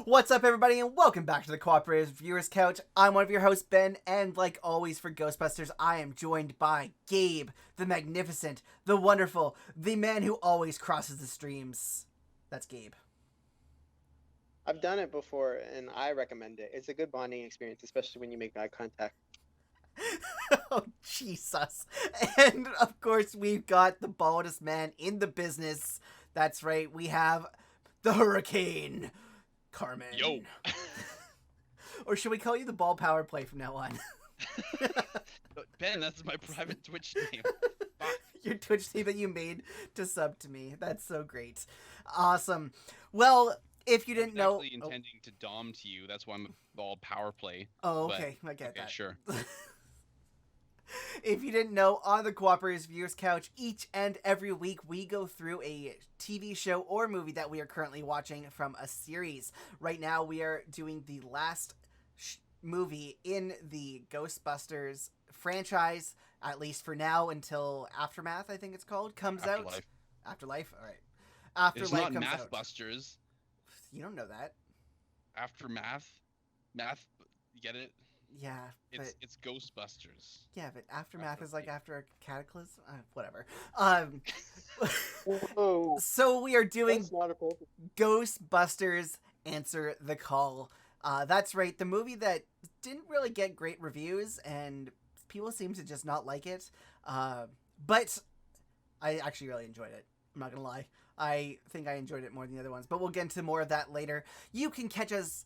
What's up, everybody, and welcome back to the Cooperators Viewers Couch. I'm one of your hosts, Ben, and like always for Ghostbusters, I am joined by Gabe, the magnificent, the wonderful, the man who always crosses the streams. That's Gabe. I've done it before, and I recommend it. It's a good bonding experience, especially when you make eye contact. Oh, Jesus. And, of course, we've got the baldest man in the business. That's right, we have the Hurricane, Carmen. Yo. Or should we call you the Ball Power Play from now on? Ben, that's my private Twitch name. Your Twitch name that you made to sub to me. That's so great. Awesome. Well, if you didn't know... actually intending to dom to you. That's why I'm all power play. Oh, okay. I get okay, that. Sure. If you didn't know, on the Cooperators Viewers Couch, each and every week we go through a TV show or movie that we are currently watching from a series. Right now we are doing the last movie in the Ghostbusters franchise, at least for now, until Aftermath, I think it's called, comes Afterlife. out. Afterlife? All right. Afterlife it's not comes Math out. Busters. You don't know that. Aftermath. Math. You get it? Yeah, but... It's Ghostbusters. Yeah, but Aftermath is like after a cataclysm? Whatever. Whoa. So we are doing That's not appropriate. Ghostbusters Answer the Call. That's right, the movie that didn't really get great reviews, and people seem to just not like it. But I actually really enjoyed it. I'm not gonna lie. I think I enjoyed it more than the other ones, but we'll get into more of that later. You can catch us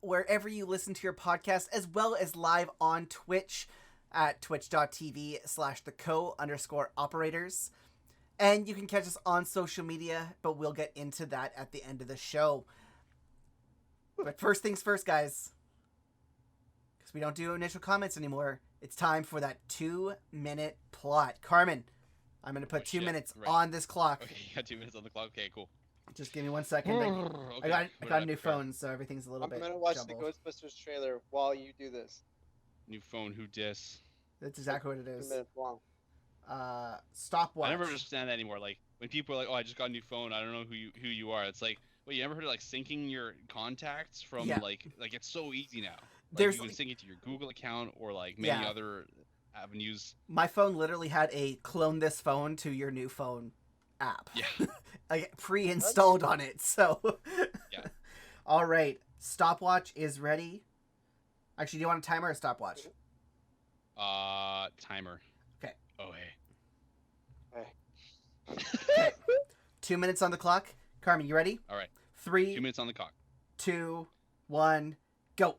wherever you listen to your podcast, as well as live on Twitch at twitch.tv/theco_operators. And you can catch us on social media, but we'll get into that at the end of the show. But first things first, guys, because we don't do initial comments anymore, it's time for that 2-minute plot. Carmen, I'm going to put 2 minutes on this clock. Okay, you got 2 minutes on the clock. Okay, cool. Just give me 1 second. Okay, I got a new phone, so everything's a little I'm bit going to watch jumbled. the Ghostbusters trailer while you do this. New phone, who dis? That's exactly what it 2 is. minutes long. Stopwatch. I never understand that anymore. Like, when people are like, oh, I just got a new phone, I don't know who you are. It's like, wait, you ever heard of, like, syncing your contacts from, like, it's so easy now. Like, you can sync it to your Google account or, like, many other avenues. My phone literally had a clone this phone to your new phone app. Yeah. Like, pre-installed on it, so... Yeah. All right. Stopwatch is ready. Actually, do you want a timer or a stopwatch? Timer. Okay. Oh, hey. Okay. 2 minutes on the clock. Carmen, you ready? All right. 3, 2 minutes on the clock. 2, 1, go.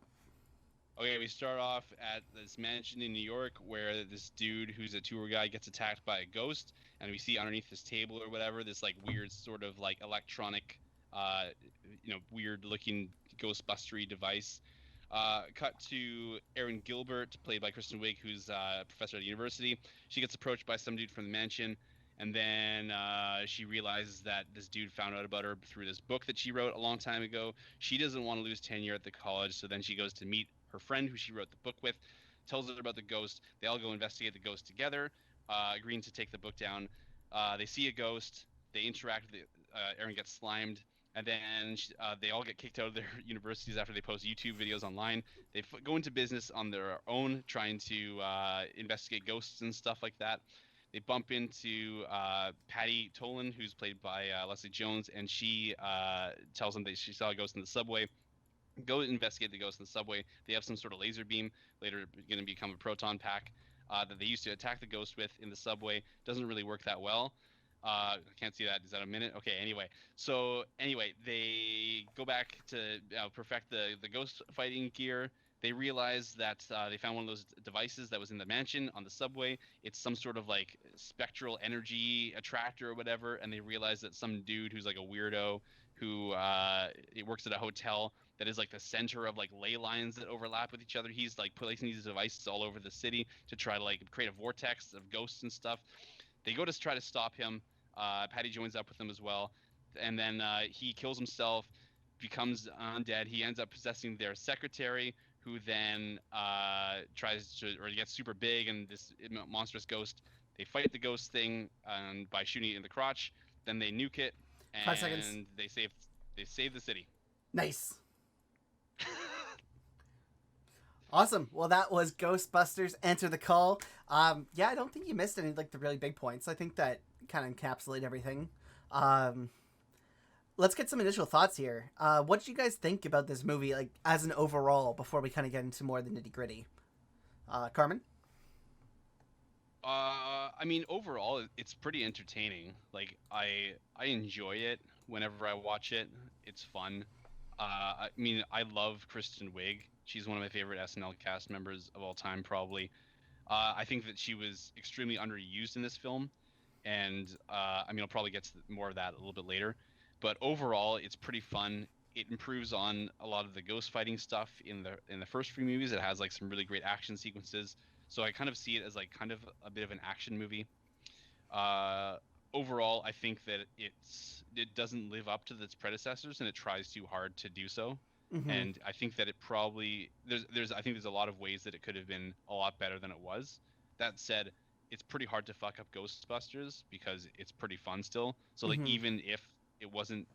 Okay, we start off at this mansion in New York where this dude who's a tour guide gets attacked by a ghost, and we see underneath this table or whatever this like weird sort of like electronic, weird looking Ghostbustery device. Cut to Erin Gilbert, played by Kristen Wiig, who's a professor at the university. She gets approached by some dude from the mansion, and then she realizes that this dude found out about her through this book that she wrote a long time ago. She doesn't want to lose tenure at the college, so then she goes to meet her friend who she wrote the book with, tells her about the ghost. They all go investigate the ghost together, agreeing to take the book down. They see a ghost. They interact. Erin gets slimed. And then they all get kicked out of their universities after they post YouTube videos online. They go into business on their own, trying to investigate ghosts and stuff like that. They bump into Patty Tolan, who's played by Leslie Jones, and she tells them that she saw a ghost in the subway. Go investigate the ghost in the subway. They have some sort of laser beam, later going to become a proton pack, that they used to attack the ghost with in the subway. Doesn't really work that well. I can't see that. Is that a minute? Okay, anyway. So, they go back to perfect the ghost fighting gear. They realize that they found one of those devices that was in the mansion on the subway. It's some sort of, like, spectral energy attractor or whatever, and they realize that some dude who's, like, a weirdo who he works at a hotel that is, like, the center of, like, ley lines that overlap with each other. He's, like, placing these devices all over the city to try to, like, create a vortex of ghosts and stuff. They go to try to stop him. Patty joins up with them as well, and then he kills himself, becomes undead. He ends up possessing their secretary, who then gets super big, and this monstrous ghost. They fight the ghost thing by shooting it in the crotch. Then they nuke it, and 5 seconds. they save the city. Nice. Awesome. Well, that was Ghostbusters Enter the Call. Yeah, I don't think you missed any like the really big points. I think that kind of encapsulate everything. Um, let's get some initial thoughts here. What did you guys think about this movie, like as an overall, before we kind of get into more of the nitty gritty? Carmen. I mean, overall, it's pretty entertaining. Like, I enjoy it whenever I watch it. It's fun. I mean, I love Kristen Wiig. She's one of my favorite SNL cast members of all time, probably. I think that she was extremely underused in this film, and I mean, I'll probably get to more of that a little bit later. But overall, it's pretty fun. It improves on a lot of the ghost fighting stuff in the first few movies. It has like some really great action sequences. So I kind of see it as like kind of a bit of an action movie. Uh, Overall, I think that it doesn't live up to its predecessors, and it tries too hard to do so. Mm-hmm. And I think that it probably there's I think there's a lot of ways that it could have been a lot better than it was. That said, it's pretty hard to fuck up Ghostbusters because it's pretty fun still. So like Mm-hmm. even if it wasn't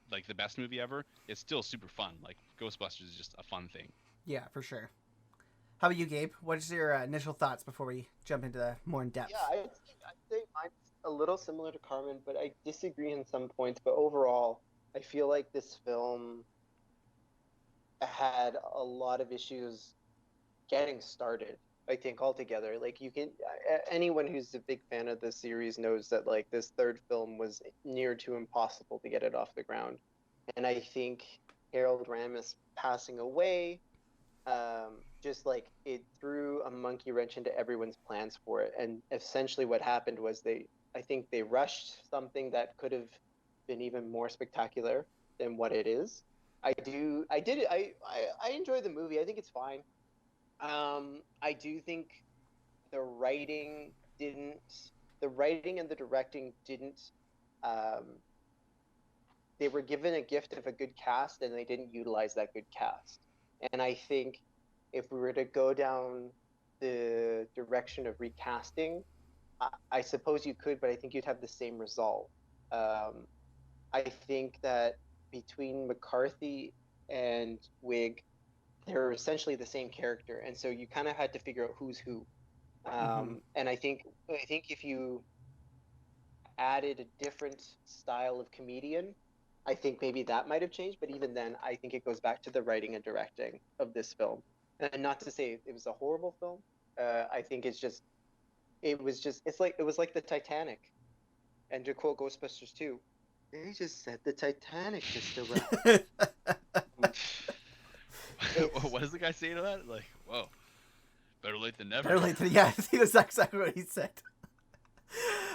like the best movie ever, it's still super fun. Like Ghostbusters is just a fun thing. Yeah, for sure. How about you, Gabe? What's your initial thoughts before we jump into the more in Yeah, depth? I'd say mine's a little similar to Carmen, but I disagree in some points. But overall, I feel like this film had a lot of issues getting started. I think altogether, like you can, anyone who's a big fan of this series knows that like this third film was near to impossible to get it off the ground, and I think Harold Ramis passing away, just like it threw a monkey wrench into everyone's plans for it. And essentially, what happened was I think they rushed something that could have been even more spectacular than what it is. I enjoy the movie. I think it's fine. I do think the writing didn't, the writing and the directing didn't, um, they were given a gift of a good cast and they didn't utilize that good cast. And I think if we were to go down the direction of recasting, I suppose you could, but I think you'd have the same result. Um, I think that between McCarthy and Wig, they're essentially the same character, and so you kind of had to figure out who's who. Mm-hmm. And I think if you added a different style of comedian, I think maybe that might have changed. But even then, I think it goes back to the writing and directing of this film. And not to say it was a horrible film. I think it was like the Titanic. And to quote Ghostbusters 2, they just set the Titanic just around. It's What does the guy say to that? Like, whoa, better late than never. Better late than yeah. That's exactly what he said.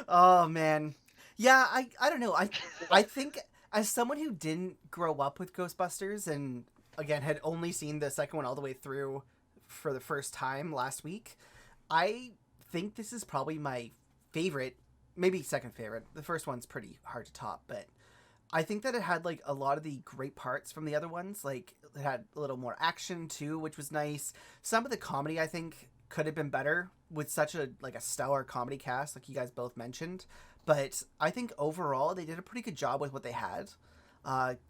Oh man, yeah. I don't know. I think as someone who didn't grow up with Ghostbusters and again had only seen the second one all the way through for the first time last week, I think this is probably my favorite, maybe second favorite. The first one's pretty hard to top, but I think that it had like a lot of the great parts from the other ones. Like it had a little more action too, which was nice. Some of the comedy I think could have been better with such a like a stellar comedy cast, like you guys both mentioned. But I think overall they did a pretty good job with what they had.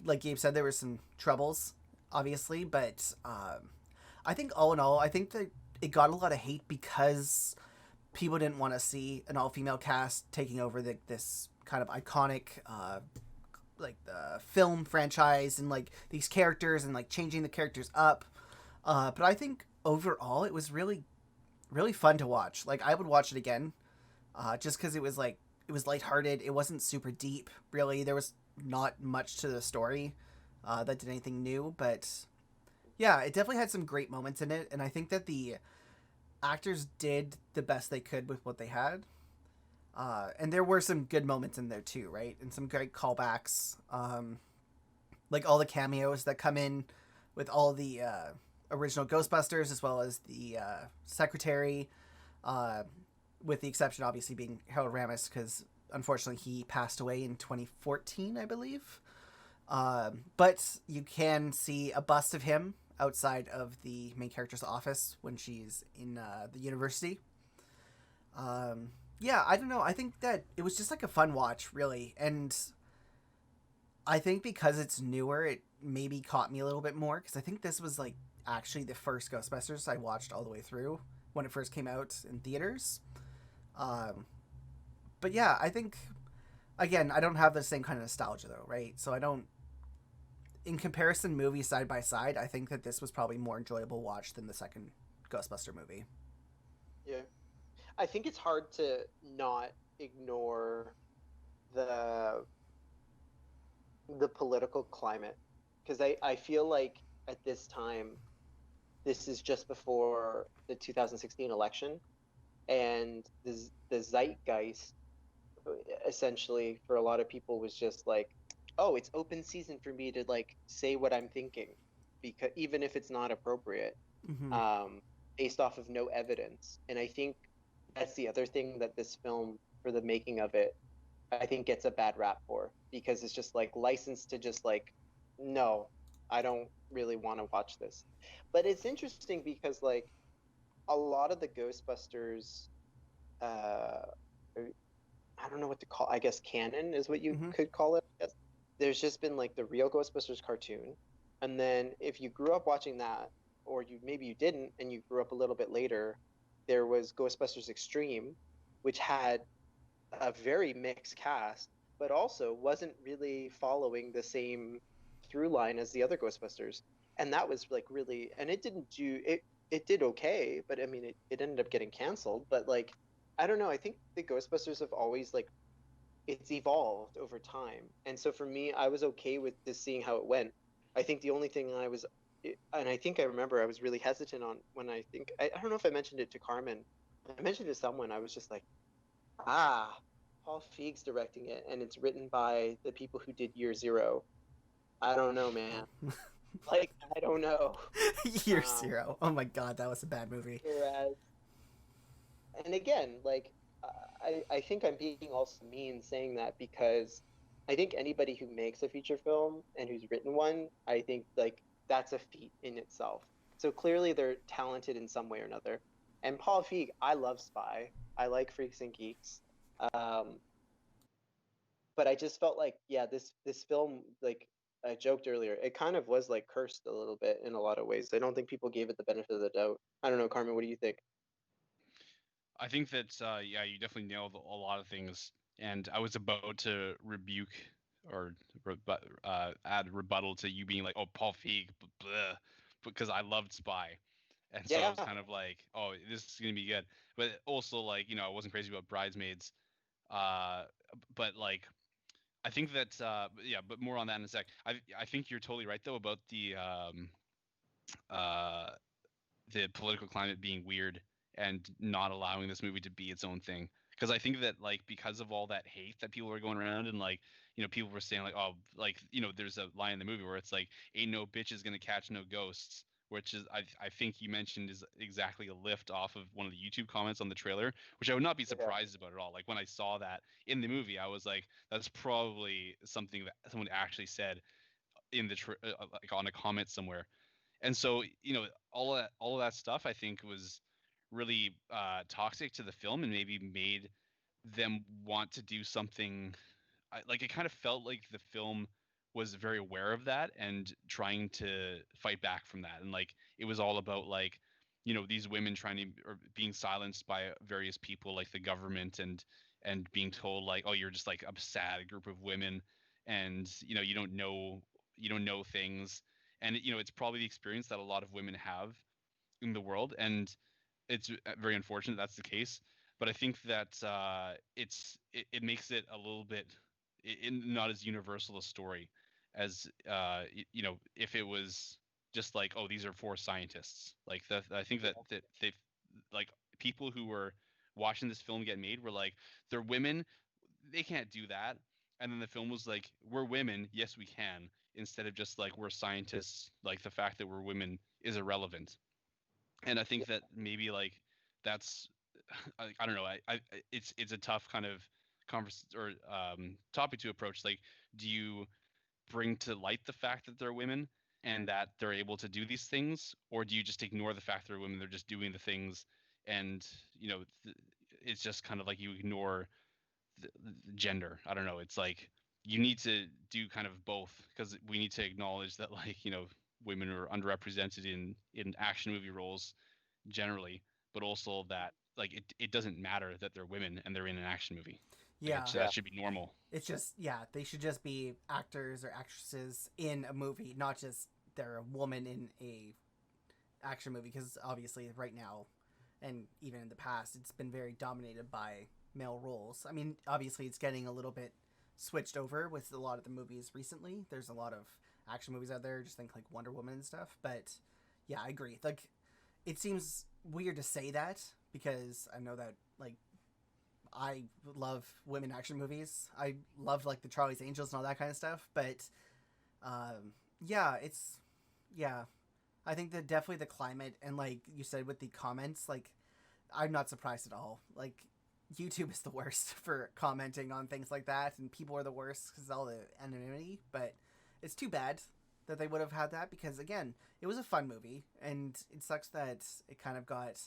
Like Gabe said, there were some troubles, obviously, but I think all in all, I think that it got a lot of hate because people didn't want to see an all-female cast taking over this kind of iconic like the film franchise and like these characters and like changing the characters up. But I think overall it was really really fun to watch. Like I would watch it again, just because it was lighthearted. It wasn't super deep really. There was not much to the story that did anything new, but yeah, it definitely had some great moments in it, and I think that the actors did the best they could with what they had. And there were some good moments in there too, right? And some great callbacks, like all the cameos that come in with all the original Ghostbusters, as well as the secretary, uh, with the exception obviously being Harold Ramis, because unfortunately he passed away in 2014, I believe. But you can see a bust of him outside of the main character's office when she's in the university. Yeah, I don't know. I think that it was just like a fun watch, really. And I think because it's newer, it maybe caught me a little bit more because I think this was like actually the first Ghostbusters I watched all the way through when it first came out in theaters. Um, but yeah, I think again I don't have the same kind of nostalgia though, right? So I don't. In comparison, movies side by side, I think that this was probably more enjoyable watch than the second Ghostbuster movie. Yeah. I think it's hard to not ignore the the political climate because I feel like at this time this is just before the 2016 election and the zeitgeist essentially for a lot of people was just like, oh, it's open season for me to like say what I'm thinking because even if it's not appropriate, Mm-hmm. um, based off of no evidence. And I think that's the other thing that this film, for the making of it, I think gets a bad rap for because it's just like licensed to just like, no, I don't really want to watch this. But it's interesting because like a lot of the Ghostbusters, uh, I don't know what to call. I guess canon is what you Mm-hmm. could call it. Yes. There's just been like the real Ghostbusters cartoon, and then if you grew up watching that, or you maybe you didn't, and you grew up a little bit later, there was Ghostbusters Extreme, which had a very mixed cast, but also wasn't really following the same through line as the other Ghostbusters, and that was like really, and it didn't do it. It did okay, but I mean, it ended up getting canceled. But like, I don't know. I think the Ghostbusters have always like it's evolved over time. And so for me, I was okay with just seeing how it went. I think the only thing I was, and I think I remember I was really hesitant on when I don't know if I mentioned it to Carmen. I mentioned it to someone. I was just like, ah, Paul Feig's directing it, and it's written by the people who did Year Zero. I don't know, man. Like, I don't know. Year Um, Zero. Oh my god, that was a bad movie. whereas, and again, like I think I'm being also mean saying that because I think anybody who makes a feature film and who's written one, I think like that's a feat in itself. So clearly they're talented in some way or another. And Paul Feig, I love Spy. I like Freaks and Geeks. Um, but I just felt like, yeah, this film, like I joked earlier, it kind of was like cursed a little bit in a lot of ways. I don't think people gave it the benefit of the doubt. I don't know, Carmen, what do you think? I think that yeah, you definitely nailed a lot of things, and I was about to rebuke or add rebuttal to you being like, "Oh, Paul Feig," bleh, because I loved Spy, and so I was Yeah, kind of like, "Oh, this is gonna be good," but also like I wasn't crazy about Bridesmaids, uh, but like I think that yeah, but more on that in a sec. I think you're totally right though about uh the political climate being weird and not allowing this movie to be its own thing. Because I think that like because of all that hate that people were going around and like people were saying like oh like there's a line in the movie where it's like ain't no bitches gonna catch no ghosts, which is I think you mentioned is exactly a lift off of one of the YouTube comments on the trailer, which I would not be yeah, surprised about at all. Like when I saw that in the movie, I was like that's probably something that someone actually said in the like on a comment somewhere. And so all of that stuff I think was really toxic to the film and maybe made them want to do something like it kind of felt like the film was very aware of that and trying to fight back from that, and like it was all about like these women trying to or being silenced by various people like the government and being told like oh you're just like a sad group of women and you don't know things, and it's probably the experience that a lot of women have in the world, and it's very unfortunate that's the case. But I think that it makes it a little bit not as universal a story as if it was just like oh these are four scientists like I think that yeah, they've like people who were watching this film get made were like they're women, they can't do that. And then the film was like we're women, yes we can, instead of just like we're scientists, like the fact that we're women is irrelevant. And I think that maybe like that's I don't know. It's a tough kind of converse or topic to approach. Like, do you bring to light the fact that they're women and that they're able to do these things, or do you just ignore the fact they're women? They're just doing the things, and you know, it's just kind of like you ignore the gender. I don't know. It's like you need to do kind of both because we need to acknowledge that, like women are underrepresented in action movie roles generally, but also that like it doesn't matter that they're women and they're in an action movie. Like Yeah. that should be normal. It's just, yeah, they should just be actors or actresses in a movie, not just they're a woman in a action movie, because obviously right now and even in the past it's been very dominated by male roles. I mean, obviously it's getting a little bit switched over with a lot of the movies recently. There's a lot of action movies out there, just think like Wonder Woman and stuff, but yeah, I agree. Like, it seems weird to say that because I know that, like, I love women action movies. I love like the Charlie's Angels and all that kind of stuff, but yeah, it's, yeah, I think that definitely the climate, and like you said with the comments, like, I'm not surprised at all. Like, YouTube is the worst for commenting on things like that, and people are the worst because all the anonymity. But it's too bad that they would have had that, because again, it was a fun movie, and it sucks that it kind of got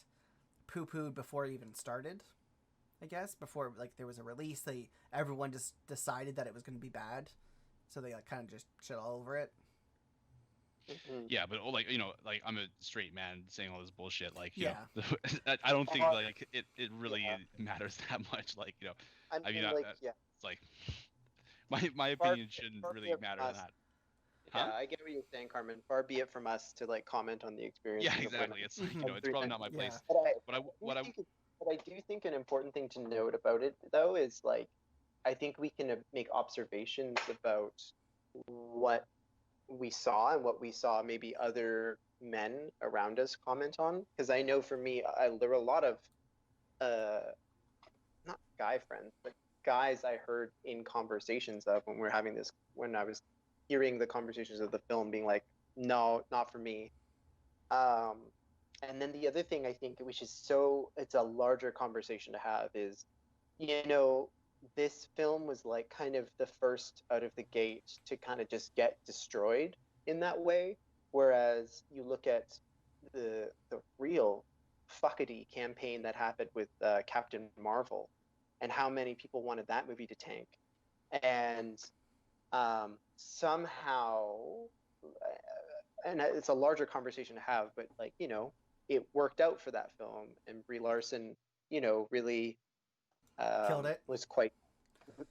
poo-pooed before it even started. I guess before like there was a release, everyone just decided that it was going to be bad, so they like kind of just shit all over it. Mhm. Yeah, but like like I'm a straight man saying all this bullshit. Like Yeah. I don't think Uh, like it really yeah. matters that much. Like I I mean mean, like, yeah, it's like my far, opinion shouldn't far be really it matter from to us. that. Yeah, Huh? I get what you're saying, Carmen. Far be it from us to like comment on the experiences Yeah, of women. exactly. It's like Mhm. it's Three probably men. not my Yeah. place. But But I do what I think, but I do think an important thing to note about it, though, is like I think we can make observations about what we saw and what we saw maybe other men around us comment on. Because I know for me, there were a lot of uh, not guy friends, but guys I heard in conversations of when we were having this, when I was hearing the conversations of the film, being like, no, not for me. Um, and then the other thing I think, which is it's a larger conversation to have, is, you know, this film was like kind of the first out of the gate to kind of just get destroyed in that way. Whereas you look at the real fuckity campaign that happened with Captain Marvel, and how many people wanted that movie to tank, and somehow, and it's a larger conversation to have, but like, it worked out for that film, and Brie Larson, really Killed it. was quite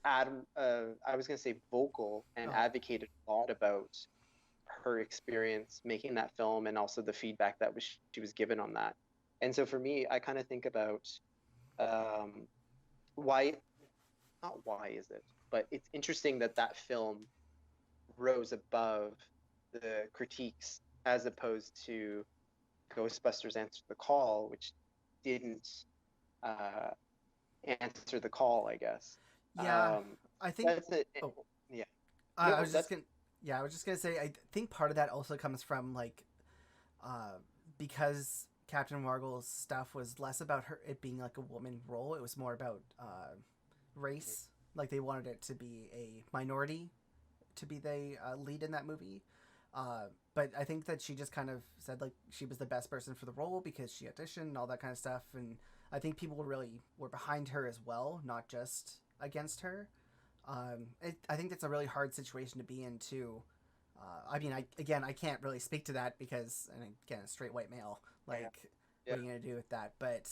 I was going to say vocal, and Oh, advocated a lot about her experience making that film, and also the feedback that she was given on that. And so for me, I kind of think about um, why, not why is it, but it's interesting that that film rose above the critiques, as opposed to Ghostbusters Answer the Call, which didn't uh, answer the call, I guess. yeah. Um, I think. that's it. Oh, Yeah. I No, was just that's gonna. Yeah, I was just gonna say. I think part of that also comes from like, uh, because Captain Marvel's stuff was less about her it being like a woman role. It was more about race. Like they wanted it to be a minority to be the lead in that movie. But I think that she just kind of said like she was the best person for the role because she auditioned and all that kind of stuff. And I think people really were behind her as well, not just against her. I think that's a really hard situation to be in too. I mean, I can't really speak to that because, and again, a straight white male. yeah, Like, yeah. what are you gonna do with that? But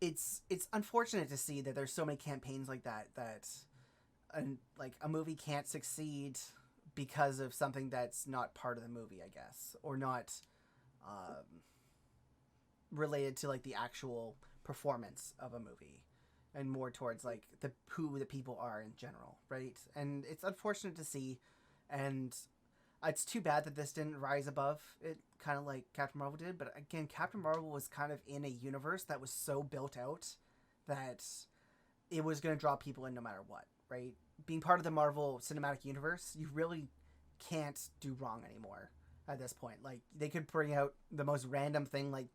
it's unfortunate to see that there's so many campaigns like that and like a movie can't succeed because of something that's not part of the movie, I guess, or not um, related to like the actual performance of a movie, and more towards like who the people are in general, right? And it's unfortunate to see, and it's too bad that this didn't rise above it, kind of like Captain Marvel did. But again, Captain Marvel was kind of in a universe that was so built out that it was going to draw people in no matter what, right? Being part of the Marvel Cinematic Universe, you really can't do wrong anymore at this point. Like, they could bring out the most random thing, like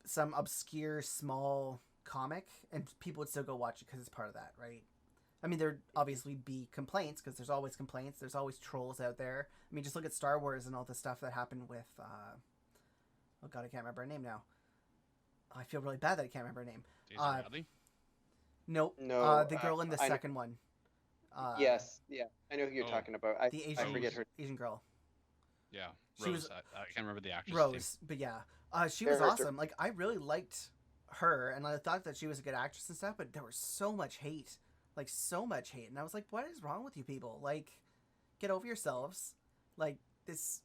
some obscure small comic, and people would still go watch it because it's part of that, right? I mean, there'd obviously be complaints because there's always complaints. There's always trolls out there. I mean, just look at Star Wars and all the stuff that happened with. Oh God, I can't remember her name now. I feel really bad that I can't remember her name. Daisy Uh, Ridley. Nope. No, The girl in the I know, second one. Uh, yes, yeah, I know who you're Oh talking about. the I Asian forget her. Asian girl. yeah. She Rose. was I can't remember the actress name. Rose, but yeah, she was Character. awesome. Like I really liked her, and I thought that she was a good actress and stuff. But there was so much hate, like so much hate, and I was like, "What is wrong with you people? Like, get over yourselves. Like this,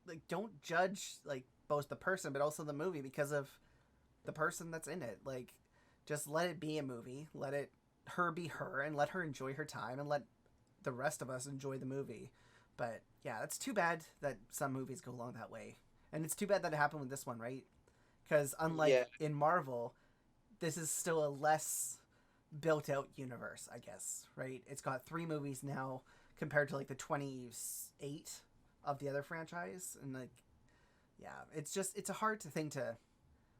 like don't judge like both the person but also the movie because of the person that's in it. Like, just let it be a movie. Let it her be her, and let her enjoy her time, and let the rest of us enjoy the movie." But yeah, it's too bad that some movies go along that way. And it's too bad that it happened with this one, right? Because unlike Yeah. in Marvel, this is still a less built out universe, I guess, right? It's got 3 movies now compared to like the 28 of the other franchise. And like, yeah, it's a hard thing to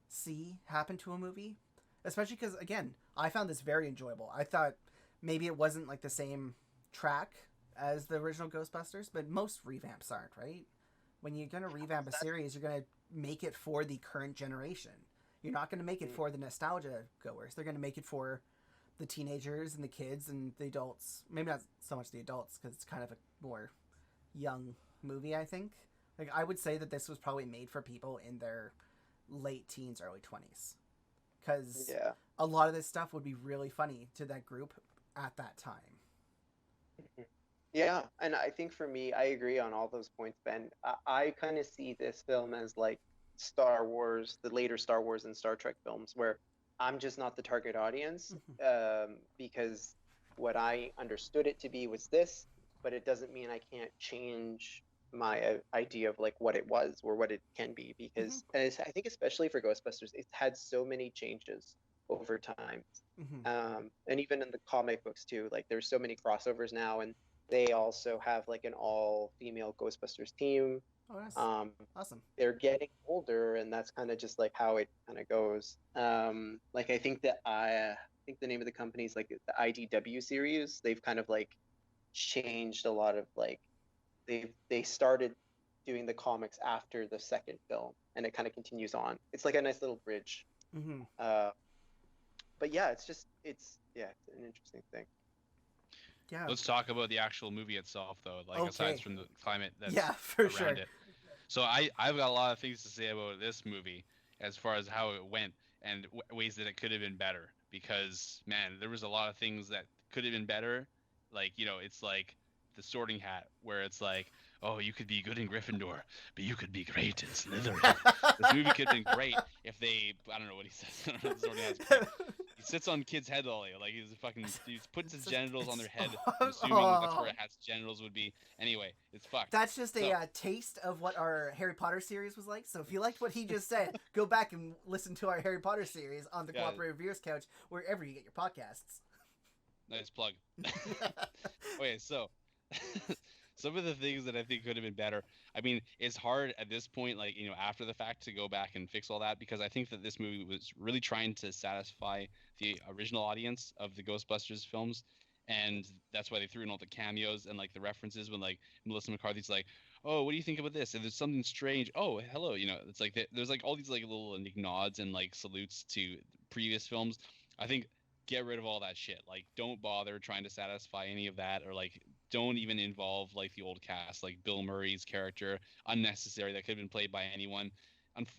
see happen to a movie. Especially because, again, I found this very enjoyable. I thought maybe it wasn't like the same track as the original Ghostbusters, but most revamps aren't, right? When you're going to revamp a series, you're going to make it for the current generation. You're not going to make it for the nostalgia goers. They're going to make it for the teenagers and the kids and the adults. Maybe not so much the adults because it's kind of a more young movie, I think. Like, I would say that this was probably made for people in their late teens, early 20s. Because Yeah. a lot of this stuff would be really funny to that group at that time. Yeah, and I think for me, I agree on all those points, Ben. I kind of see this film as like Star Wars, the later Star Wars and Star Trek films, where I'm just not the target audience, because what I understood it to be was this, but it doesn't mean I can't change my idea of like what it was or what it can be, because and I think especially for Ghostbusters, it's had so many changes over time. And even in the comic books too, like there's so many crossovers now, and they also have like an all-female Ghostbusters team. Oh, that's Um, awesome. they're getting older, and that's kind of just like how it kind of goes. Like I think the name of the company is like the IDW series. They've kind of like changed a lot of like they started doing the comics after the second film, and it kind of continues on. It's like a nice little bridge. Mm-hmm. Uh, but yeah, it's an interesting thing. Yeah. Let's talk about the actual movie itself, though. Like Okay. aside from the climate that's Yeah, for around sure. it. So I've got a lot of things to say about this movie as far as how it went and ways that it could have been better. Because man, there was a lot of things that could have been better. Like it's like the Sorting Hat, where it's like, oh, you could be good in Gryffindor, but you could be great in Slytherin. This movie could have been great if they, I don't know what he says. I don't know what the Sorting Hat's great. He sits on kids' head all day, like he puts his genitals on their head, assuming that's where a hat's genitals would be. Anyway, it's fucked. That's just a taste of what our Harry Potter series was like. So if you liked what he just said, go back and listen to our Harry Potter series on the Cooperative Viewers Couch, wherever you get your podcasts. Nice plug. Okay, so some of the things that I think could have been better. I mean, it's hard at this point, like, after the fact, to go back and fix all that, because I think that this movie was really trying to satisfy the original audience of the Ghostbusters films. And that's why they threw in all the cameos and like the references when like Melissa McCarthy's like, oh, what do you think about this? And there's something strange. Oh, hello. It's like there's like all these like little nods and like salutes to previous films. I think get rid of all that shit. Like, don't bother trying to satisfy any of that, or like don't even involve like the old cast, like Bill Murray's character, unnecessary. That could have been played by anyone.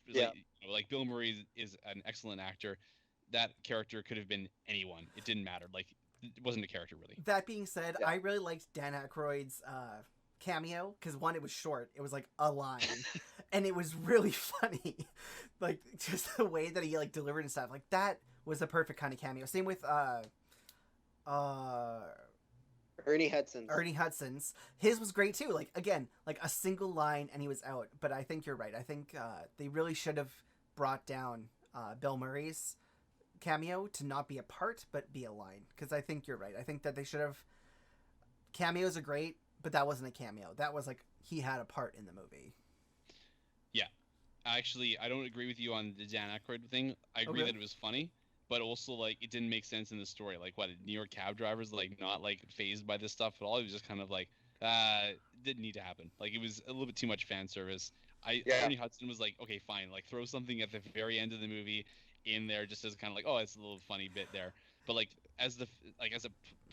Yeah. Like Bill Murray is an excellent actor. That character could have been anyone. It didn't matter. Like, it wasn't a character really. That being said, I really liked Dan Aykroyd's cameo because one, it was short. It was like a line, and it was really funny. Like just the way that he like delivered and stuff. Like that was the perfect kind of cameo. Same with Ernie Hudson's. Ernie Hudson's. His was great too. Like again, like a single line and he was out. But I think you're right. I think they really should have brought down Bill Murray's cameo to not be a part but be a line, because I think you're right. I think that they should have. Cameos are great, but that wasn't a cameo. That was like he had a part in the movie. Yeah, actually, I don't agree with you on the Dan Aykroyd thing. I agree really? that it was funny, but also like it didn't make sense in the story. Like, what, New York cab drivers like not like phased by this stuff at all? It was just kind of like didn't need to happen. Like, it was a little bit too much fan service. Ernie Hudson was like, okay, fine, like throw something at the very end of the movie in there just as kind of like, oh, it's a little funny bit there. but like as a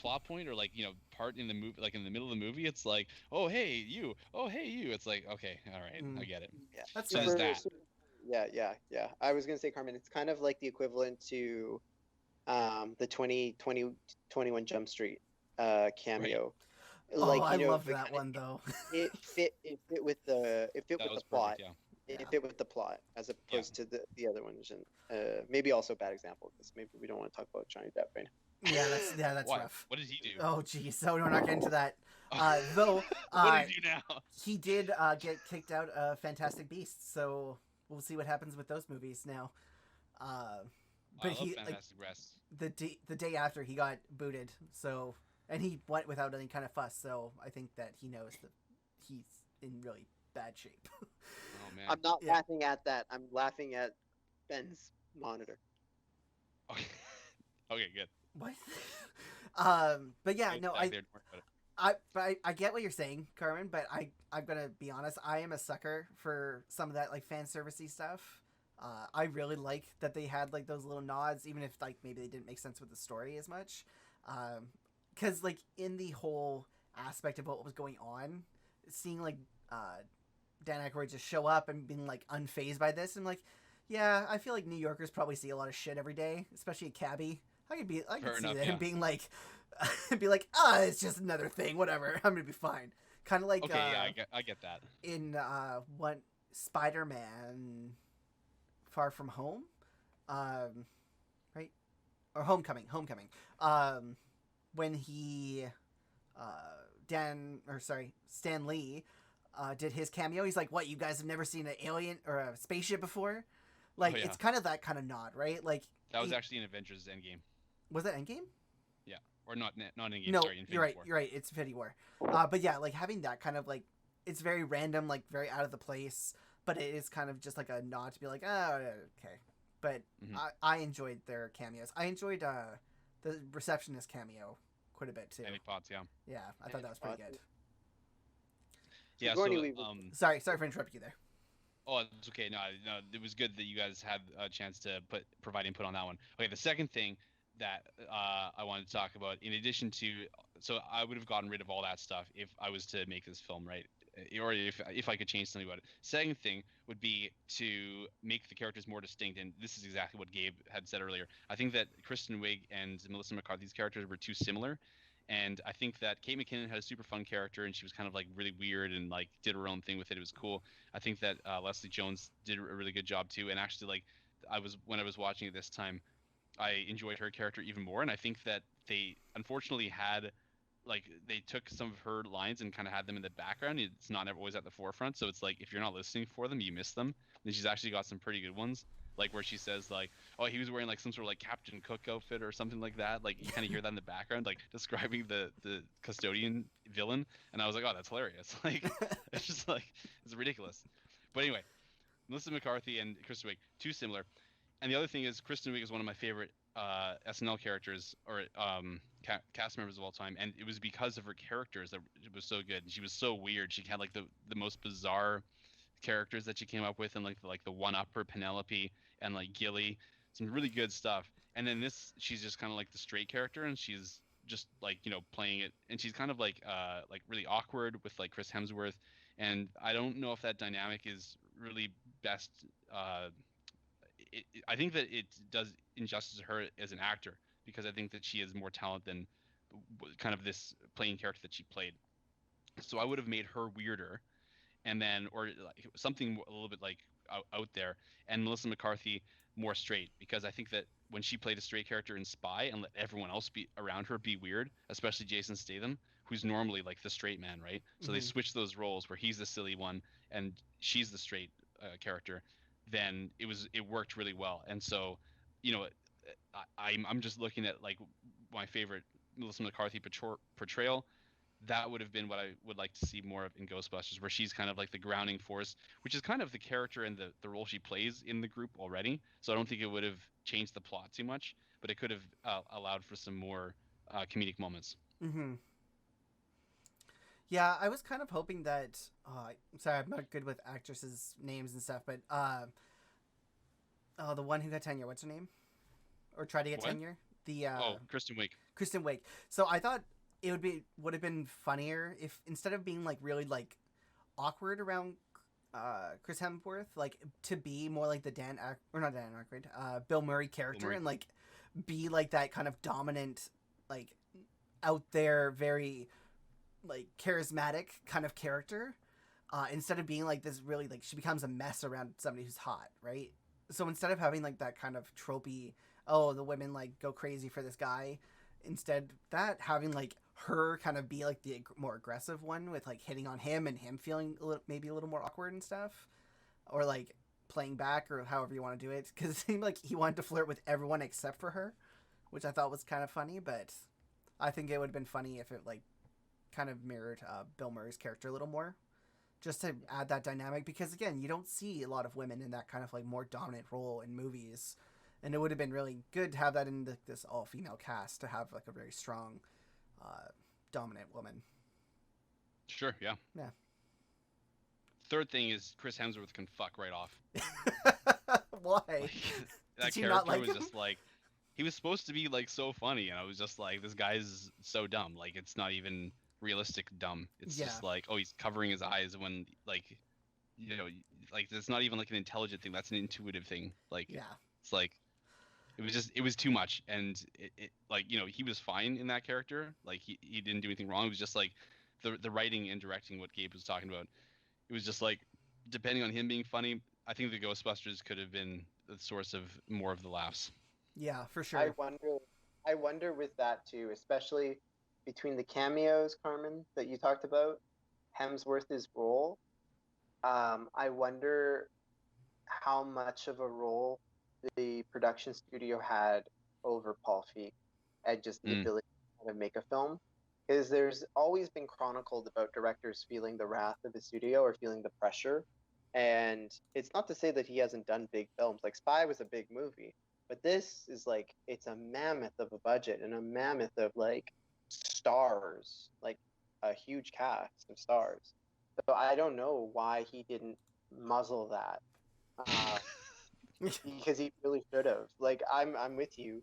plot point or like part in the movie, like in the middle of the movie, it's like, oh hey you, oh hey you. It's like, okay, all right, I get it. Yeah. That's So fair. there's that. Yeah. I was gonna say, Carmen, it's kind of like the equivalent to the 21 Jump Street cameo. Oh, Like, I love the that kind one though. it fit with the That was plot. perfect. Yeah. It fit with the plot as Yeah. opposed to the other ones, and maybe also a bad example because maybe we don't want to talk about Johnny Depp right now. That's Why? rough. What did he do? Oh geez, so we're not getting into that. Though What did he do now? he did get kicked out of Fantastic Beasts, so we'll see what happens with those movies now. But I love he Fantastic Breasts. the day after he got booted, so and he went without any kind of fuss. So I think that he knows that he's in really bad shape. Oh man. I'm not laughing at that. I'm laughing at Ben's monitor. Okay. Okay, good. What? But yeah, no, Back there, don't worry about it. I get what you're saying, Carmen, but I'm gonna be honest. I am a sucker for some of that like fan servicey stuff. I really like that they had like those little nods, even if like maybe they didn't make sense with the story as much. Because like in the whole aspect of what was going on, seeing like Dan Aykroyd just show up and being like unfazed by this, and like, yeah, I feel like New Yorkers probably see a lot of shit every day, especially a cabbie. I could Fair see enough, him yeah. being like, it's just another thing, whatever. I'm gonna be fine. Kind of like Okay, yeah, I get that. in what Spider-Man Far From Home, right, or Homecoming, when he Stan Lee did his cameo. He's like, what, you guys have never seen an alien or a spaceship before? Like, it's kind of that kind of nod, right? Like, That was actually in Avengers Endgame. was that Endgame? Yeah, or not Endgame. No, Sorry, Infinity you're right. War. You're right. It's Infinity War. But yeah, like having that kind of like, it's very random, like very out of the place, but it is kind of just like a nod to be like, oh, okay. But I enjoyed their cameos. I enjoyed the receptionist cameo quite a bit too. Annie Potts, yeah. Yeah, I thought that was pretty good. Yeah, sorry for interrupting you there. Oh, it's okay. No, it was good that you guys had a chance to provide input on that one. Okay, the second thing that I wanted to talk about, in addition to, so I would have gotten rid of all that stuff if I was to make this film, right? Or if I could change something about it. Second thing would be to make the characters more distinct, and this is exactly what Gabe had said earlier. I think that Kristen Wiig and Melissa McCarthy's characters were too similar. And I think that Kate McKinnon had a super fun character, and she was kind of like really weird and like did her own thing with it. It was cool. I think that Leslie Jones did a really good job too. And actually, like, when I was watching it this time, I enjoyed her character even more. And I think that they unfortunately they took some of her lines and kind of had them in the background. It's not always at the forefront. So it's like, if you're not listening for them, you miss them. And she's actually got some pretty good ones. Like where she says like, oh, he was wearing like some sort of like Captain Cook outfit or something like that. Like you kind of hear that in the background, like describing the custodian villain. And I was like, oh, that's hilarious. Like, it's just like, it's ridiculous. But anyway, Melissa McCarthy and Kristen Wiig, too similar. And the other thing is, Kristen Wiig is one of my favorite SNL characters or cast members of all time. And it was because of her characters that it was so good. She was so weird. She had like the most bizarre characters that she came up with, and like the one-upper Penelope and like Gilly, some really good stuff. And then she's just kind of like the straight character, and she's just like playing it, and she's kind of like really awkward with like Chris Hemsworth, and I don't know if that dynamic is really best. I think that it does injustice to her as an actor, because I think that she has more talent than kind of this playing character that she played. So I would have made her weirder, and then or like something a little bit like out there, and Melissa McCarthy more straight, because I think that when she played a straight character in Spy and let everyone else be around her be weird, especially Jason Statham, who's normally like the straight man, right? So they switched those roles where he's the silly one and she's the straight character. Then it worked really well. And so, I'm just looking at like my favorite Melissa McCarthy portrayal. That would have been what I would like to see more of in Ghostbusters, where she's kind of like the grounding force, which is kind of the character and the role she plays in the group already. So I don't think it would have changed the plot too much, but it could have allowed for some more comedic moments. Mm-hmm. Yeah, I was kind of hoping that. I'm sorry, I'm not good with actresses' names and stuff, but the one who got tenure, what's her name? Or tried to get tenure? The Kristen Wiig. Kristen Wiig. So I thought it would have been funnier if instead of being like really like awkward around Chris Hemsworth, like to be more like the Bill Murray character, and like be like that kind of dominant, like out there, very like charismatic kind of character, instead of being like this really like she becomes a mess around somebody who's hot, right? So instead of having like that kind of tropey, oh, the women like go crazy for this guy, instead that having like her kind of be like the more aggressive one with like hitting on him and him feeling maybe a little more awkward and stuff, or like playing back or however you want to do it, because it seemed like he wanted to flirt with everyone except for her, which I thought was kind of funny. But I think it would have been funny if it like kind of mirrored Bill Murray's character a little more, just to add that dynamic, because again you don't see a lot of women in that kind of like more dominant role in movies, and it would have been really good to have that in this all-female cast, to have like a very strong dominant woman. Sure, yeah. Yeah. Third thing is Chris Hemsworth can fuck right off. Why? Like, that Did you character not like was him? just like, he was supposed to be like so funny, and I was just like, this guy's so dumb. Like, it's not even realistic dumb. It's just like, oh, he's covering his eyes when like, you know, like it's not even like an intelligent thing. That's an intuitive thing. Like, it's like, it was too much. And it like, you know, he was fine in that character. Like he didn't do anything wrong. It was just like the writing and directing, what Gabe was talking about. It was just like, depending on him being funny, I think the Ghostbusters could have been the source of more of the laughs. Yeah, for sure. I wonder with that too, especially between the cameos, Carmen, that you talked about, Hemsworth's role. I wonder how much of a role the production studio had over Paul Feig and just the ability to make a film. Because there's always been chronicled about directors feeling the wrath of the studio or feeling the pressure. And it's not to say that he hasn't done big films. Like Spy was a big movie. But this is like, it's a mammoth of a budget and a mammoth of like stars, like a huge cast of stars. So I don't know why he didn't muzzle that. Because he really should have. Like, I'm with you.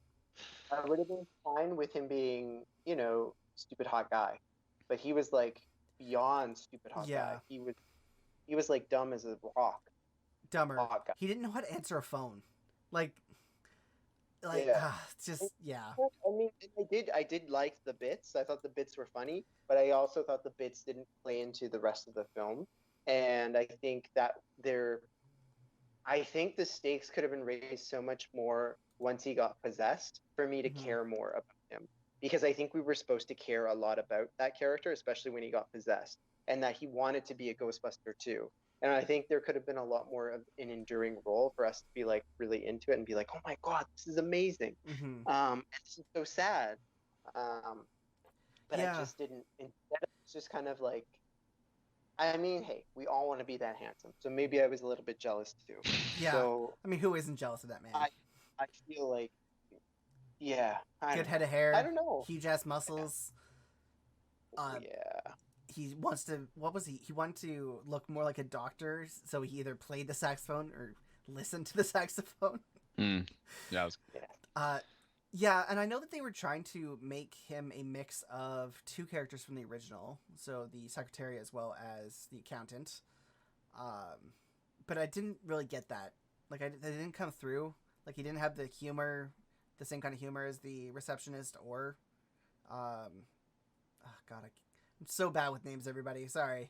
I would have been fine with him being, you know, stupid hot guy, but he was like beyond stupid hot guy. He was like dumb as a rock. Dumber. He didn't know how to answer a phone. Like just I mean, I did like the bits. I thought the bits were funny, but I also thought the bits didn't play into the rest of the film. And I think that I think the stakes could have been raised so much more once he got possessed for me to care more about him, because I think we were supposed to care a lot about that character, especially when he got possessed, and that he wanted to be a Ghostbuster too. And I think there could have been a lot more of an enduring role for us to be like really into it and be like, oh my God, this is amazing. This is so sad. But I just didn't. Instead, it's just kind of like, I mean, hey, we all want to be that handsome. So maybe I was a little bit jealous too. Yeah. So, I mean, who isn't jealous of that man? I feel like, yeah. Good head of hair. I don't know. Huge ass muscles. Yeah. He wants to. What was he? He wanted to look more like a doctor, so he either played the saxophone or listened to the saxophone. Yeah. Yeah, and I know that they were trying to make him a mix of two characters from the original, so the secretary as well as the accountant. But I didn't really get that. Like, they didn't come through. Like, he didn't have the humor, the same kind of humor as the receptionist, or, oh God, I'm so bad with names, everybody. Sorry.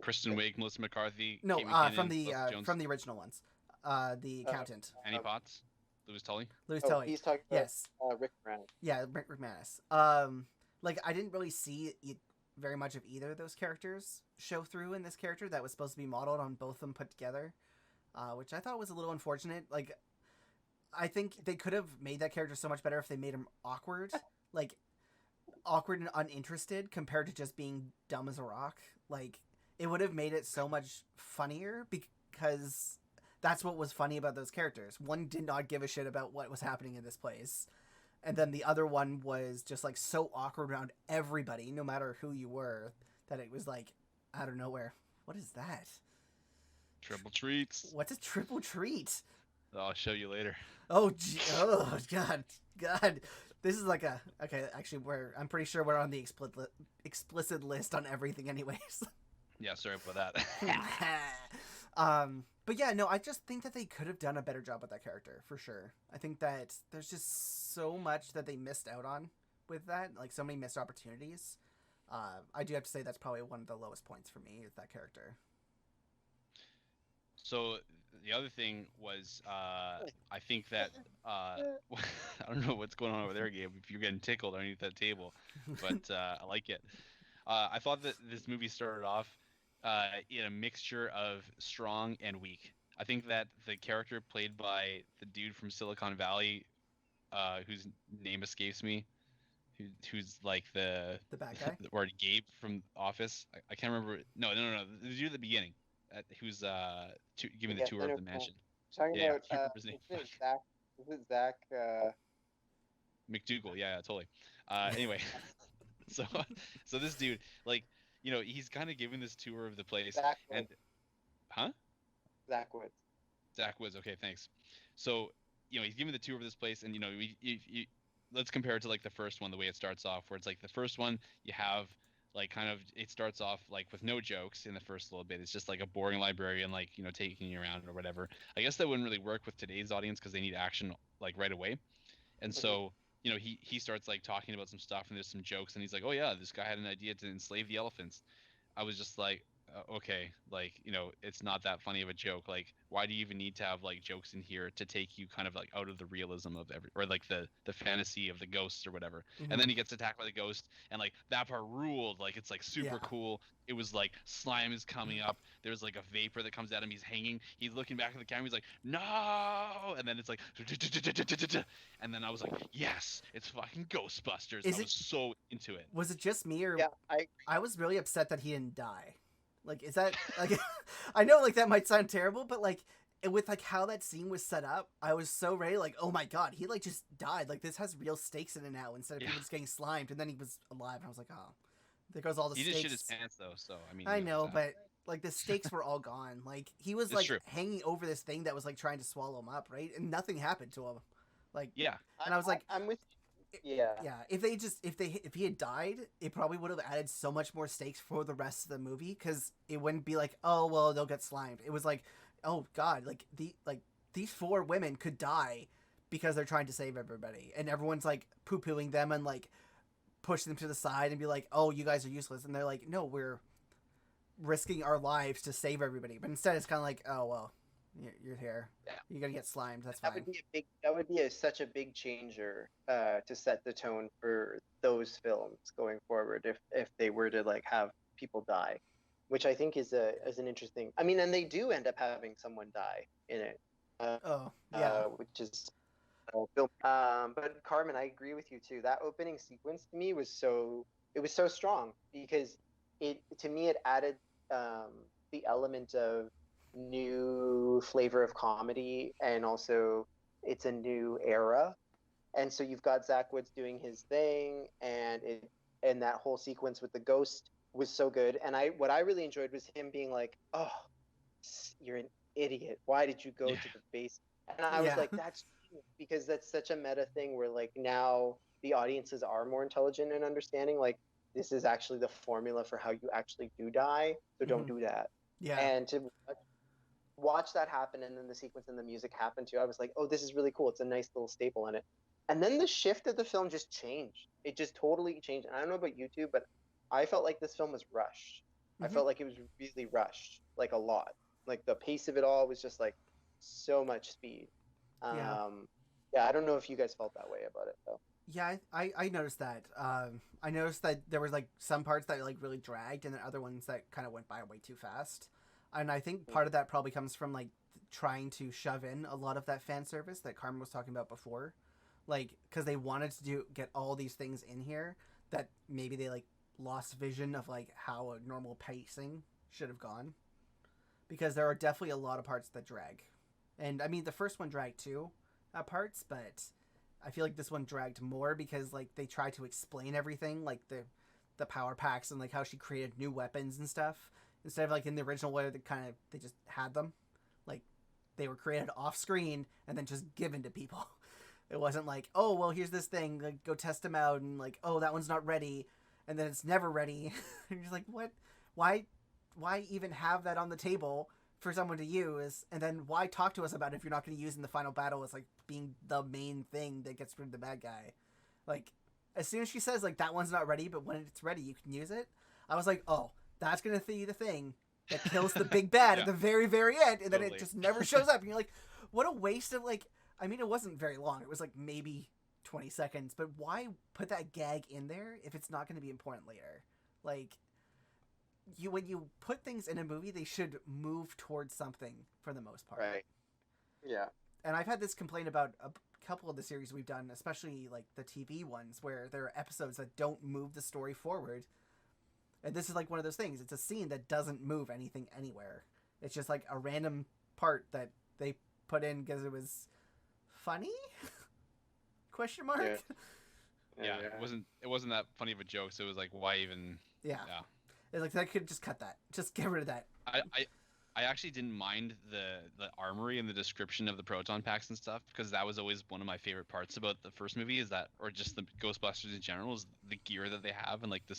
Kristen Wiig, Melissa McCarthy. No, Kate McKinnon, from the original ones. The accountant. Annie Potts. Louis Tully. Tully. He's talking about Rick Moranis. Yeah, Rick Moranis. Like, I didn't really see very much of either of those characters show through in this character that was supposed to be modeled on both of them put together, which I thought was a little unfortunate. Like, I think they could have made that character so much better if they made him awkward. Like, awkward and uninterested compared to just being dumb as a rock. Like, it would have made it so much funnier because that's what was funny about those characters. One did not give a shit about what was happening in this place. And then the other one was just like so awkward around everybody, no matter who you were, that it was like out of nowhere. What is that? Triple treats. What's a triple treat? I'll show you later. Oh, oh God. This is like a okay. Actually, I'm pretty sure we're on the explicit list on everything, anyways. Yeah, sorry about that. But yeah, no, I just think that they could have done a better job with that character for sure. I think that there's just so much that they missed out on with that, like so many missed opportunities. I do have to say that's probably one of the lowest points for me is that character. So the other thing was, I think that I don't know what's going on over there, Gabe. If you're getting tickled underneath that table, but I like it. I thought that this movie started off in a mixture of strong and weak. I think that the character played by the dude from Silicon Valley, whose name escapes me, who's like The bad guy. or Gabe from Office. I can't remember. No. The dude at the beginning, who's giving the Yeah, tour I of know. the mansion. Talking Yeah, about I can't remember his name. is it Zach? Is it Zach? McDougal. Yeah, totally. Anyway, so so this dude, like, he's kind of giving this tour of the place, Zach and Woods. huh? Zach Woods. Zach Woods. Okay, thanks. So, he's giving the tour of this place, and let's compare it to like the first one, the way it starts off, where it's like the first one you have like kind of it starts off like with no jokes in the first little bit. It's just like a boring librarian, like taking you around or whatever. I guess that wouldn't really work with today's audience because they need action like right away. And Mhm. so he starts like talking about some stuff, and there's some jokes, and he's like, oh yeah, this guy had an idea to enslave the elephants. I was just like, okay, like, it's not that funny of a joke. Like, why do you even need to have like jokes in here to take you kind of like out of the realism of or like the fantasy of the ghosts or whatever? And then he gets attacked by the ghost, and like that part ruled. Like, it's like super Yeah. cool. It was like slime is coming up. There's like a vapor that comes at him. He's hanging. He's looking back at the camera. He's like, no. And then it's like, and then I was like, yes, it's fucking Ghostbusters. Is I it? was so into it. Was it just me or Yeah, I was really upset that he didn't die? Like, is that like? I know, like that might sound terrible, but like with like how that scene was set up, I was so ready. Like, oh my god, he like just died. Like this has real stakes in it now instead of Yeah. people just getting slimed, and then he was alive. And I was like, oh, there goes all the He stakes. did shit his pants though, so I mean. I know, that. but like the stakes were all gone. Like he was It's like true. hanging over this thing that was like trying to swallow him up, right? And nothing happened to him. Like, Yeah. and I was like, I'm with you. Yeah. yeah, if he had died, it probably would have added so much more stakes for the rest of the movie because it wouldn't be like, oh well, they'll get slimed. It was like, oh god, like these four women could die because they're trying to save everybody, and everyone's like poo pooing them and like push them to the side and be like, oh, you guys are useless, and they're like, no, we're risking our lives to save everybody. But instead, it's kind of like, oh well, you're here. Yeah. You're gonna get slimed. That's That fine. would be such a big changer to set the tone for those films going forward if they were to like have people die, which I think is an interesting. I mean, and they do end up having someone die in it. Oh yeah. Which is film. But Carmen, I agree with you too. That opening sequence to me was so strong because it added the element of new flavor of comedy, and also it's a new era, and so you've got Zach Woods doing his thing, and that whole sequence with the ghost was so good. And what I really enjoyed was him being like, oh, you're an idiot, why did you go to the base? And I was like, that's because that's such a meta thing where like now the audiences are more intelligent and understanding, like this is actually the formula for how you actually do die, so don't do that. Yeah. And to watch that happen, and then the sequence and the music happen too, I was like, oh, this is really cool. It's a nice little staple in it. And then the shift of the film just changed. It just totally changed. And I don't know about you two, but I felt like this film was rushed. I felt like it was really rushed, like a lot. Like the pace of it all was just like so much speed. Yeah, I don't know if you guys felt that way about it though. Yeah, I noticed that. I noticed that there was like some parts that like really dragged, and then other ones that kind of went by way too fast. And I think part of that probably comes from like trying to shove in a lot of that fan service that Carmen was talking about before, like because they wanted to get all these things in here that maybe they like lost vision of like how a normal pacing should have gone, because there are definitely a lot of parts that drag, and I mean the first one dragged too at parts, but I feel like this one dragged more because like they tried to explain everything, like the power packs and like how she created new weapons and stuff, instead of like in the original way they just had them. Like they were created off screen and then just given to people. It wasn't like, oh well, here's this thing, like go test them out, and like, oh, that one's not ready, and then it's never ready. And you're just like, what? Why even have that on the table for someone to use? And then why talk to us about it if you're not going to use in the final battle as like being the main thing that gets rid of the bad guy? Like, as soon as she says like that one's not ready, but when it's ready you can use it, I was like, oh, that's going to be the thing that kills the big bad at the very, very end, and then it just never shows up, and you're like, what a waste of like. I mean, it wasn't very long. It was like maybe 20 seconds, but why put that gag in there if it's not going to be important later? Like, when you put things in a movie, they should move towards something for the most part. Right. Yeah. And I've had this complaint about a couple of the series we've done, especially like the TV ones, where there are episodes that don't move the story forward. And this is like one of those things. It's a scene that doesn't move anything anywhere. It's just like a random part that they put in because it was funny? Question mark? Yeah. It wasn't that funny of a joke, so it was like, why even? Yeah. It's like, that could just cut that. Just get rid of that. I actually didn't mind the armory and the description of the proton packs and stuff, because that was always one of my favorite parts about the first movie, is that, or just the Ghostbusters in general, is the gear that they have and like the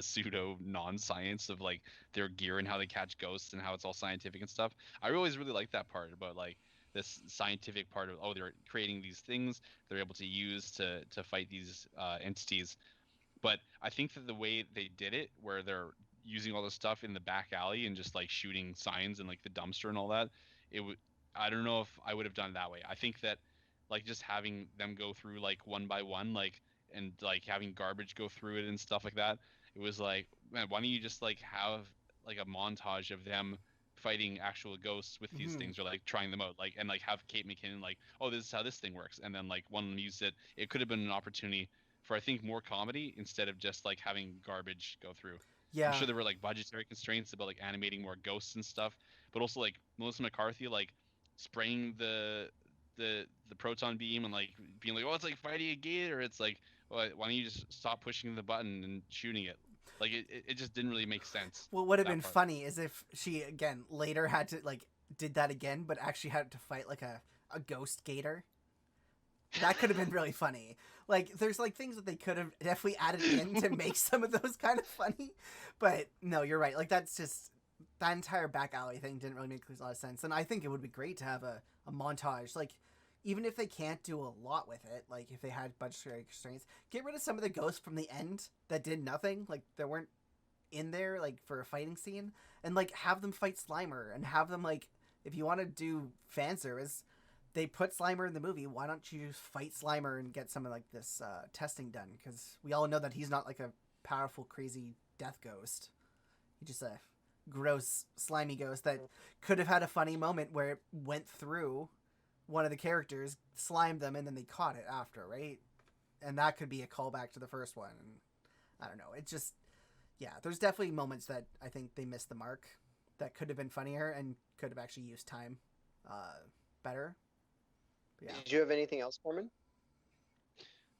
pseudo non-science of like their gear and how they catch ghosts and how it's all scientific and stuff. I always really liked that part about like this scientific part of, oh, they're creating these things they're able to use to fight these entities. But I think that the way they did it, where they're using all this stuff in the back alley and just like shooting signs and like the dumpster and all that, I don't know if I would have done it that way. I think that like just having them go through like one by one, like, and like having garbage go through it and stuff like that, it was like, man, why don't you just like have like a montage of them fighting actual ghosts with these things, or like trying them out, like, and like have Kate McKinnon like, oh, this is how this thing works, and then like one of them used it. It could have been an opportunity for, I think, more comedy instead of just like having garbage go through. Yeah. I'm sure there were like budgetary constraints about like animating more ghosts and stuff, but also like Melissa McCarthy like spraying the proton beam and like being like, oh, it's like fighting a gator. It's like, well, why don't you just stop pushing the button and shooting it? Like it just didn't really make sense. What would have been funny is if she again later had to like did that again, but actually had to fight like a ghost gator. That could have been really funny. Like, there's like things that they could have definitely added in to make some of those kind of funny. But no, you're right. Like, that's just, that entire back alley thing didn't really make a lot of sense. And I think it would be great to have a montage. Like, even if they can't do a lot with it, like if they had budgetary constraints, get rid of some of the ghosts from the end that did nothing. Like, they weren't in there like for a fighting scene, and like have them fight Slimer, and have them like, if you want to do fan service, they put Slimer in the movie, why don't you fight Slimer and get some of like this testing done, because we all know that he's not like a powerful crazy death ghost. He's just a gross slimy ghost that could have had a funny moment where it went through one of the characters, slimed them, and then they caught it after, right? And that could be a callback to the first one. And I don't know, it just, yeah, there's definitely moments that I think they missed the mark that could have been funnier and could have actually used time better. But yeah. Did you have anything else, Foreman?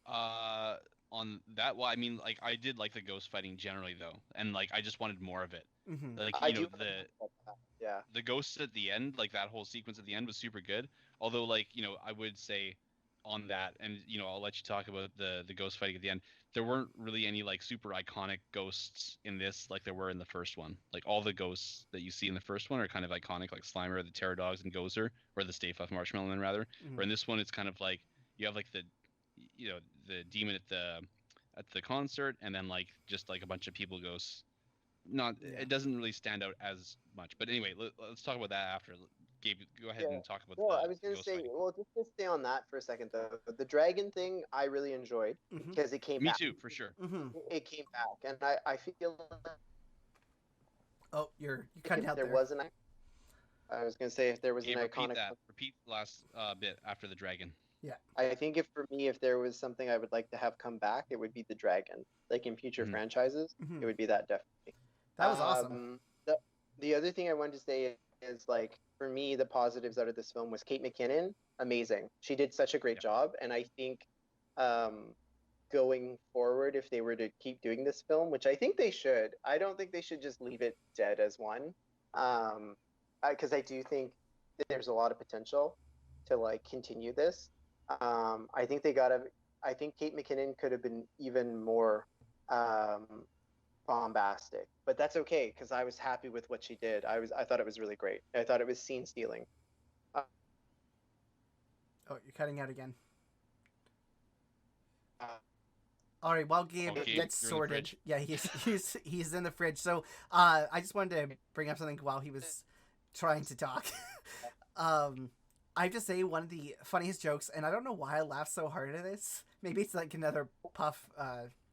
On that, well, I mean, like, I did like the ghost fighting generally, though, and like I just wanted more of it. Mm-hmm. Like, I you know, do. the ghosts at the end, like that whole sequence at the end was super good. Although, like, you know, I would say on that, and you know, I'll let you talk about the ghost fighting at the end. There weren't really any like super iconic ghosts in this, like there were in the first one. Like all the ghosts that you see in the first one are kind of iconic, like Slimer, the Terror Dogs, and Gozer, or the Stay Puft Marshmallow Man, rather. Mm-hmm. Or in this one, it's kind of like you have like the, you know, the demon at the concert, and then like just like a bunch of people ghosts. It doesn't really stand out as much. But anyway, let's talk about that after. Gabe, go ahead and talk about. Well, I was going to say, fighting. well, just to stay on that for a second, though, the dragon thing I really enjoyed because it came back. Me too, for sure. Mm-hmm. It came back, and I feel like Oh, you're cutting out there. Wasn't. I was going to say if there was Gabe, an repeat iconic. that. Repeat the last bit after the dragon. Yeah. I think if there was something I would like to have come back, it would be the dragon. Like in future franchises, it would be that definitely. That was awesome. The other thing I wanted to say is like, for me, the positives out of this film was Kate McKinnon, amazing. She did such a great job, and I think going forward, if they were to keep doing this film, which I think they should, I don't think they should just leave it dead as one, because I do think there's a lot of potential to like continue this. I think I think Kate McKinnon could have been even more um, bombastic, but that's okay because I was happy with what she did. I thought it was really great. I thought it was scene stealing. Uh, Oh, you're cutting out again. All right, while Gabe Okay, gets you're in the sorted, fridge. yeah, he's in the fridge. So, I just wanted to bring up something while he was trying to talk. um, I have to say one of the funniest jokes, and I don't know why I laughed so hard at this. Maybe it's like another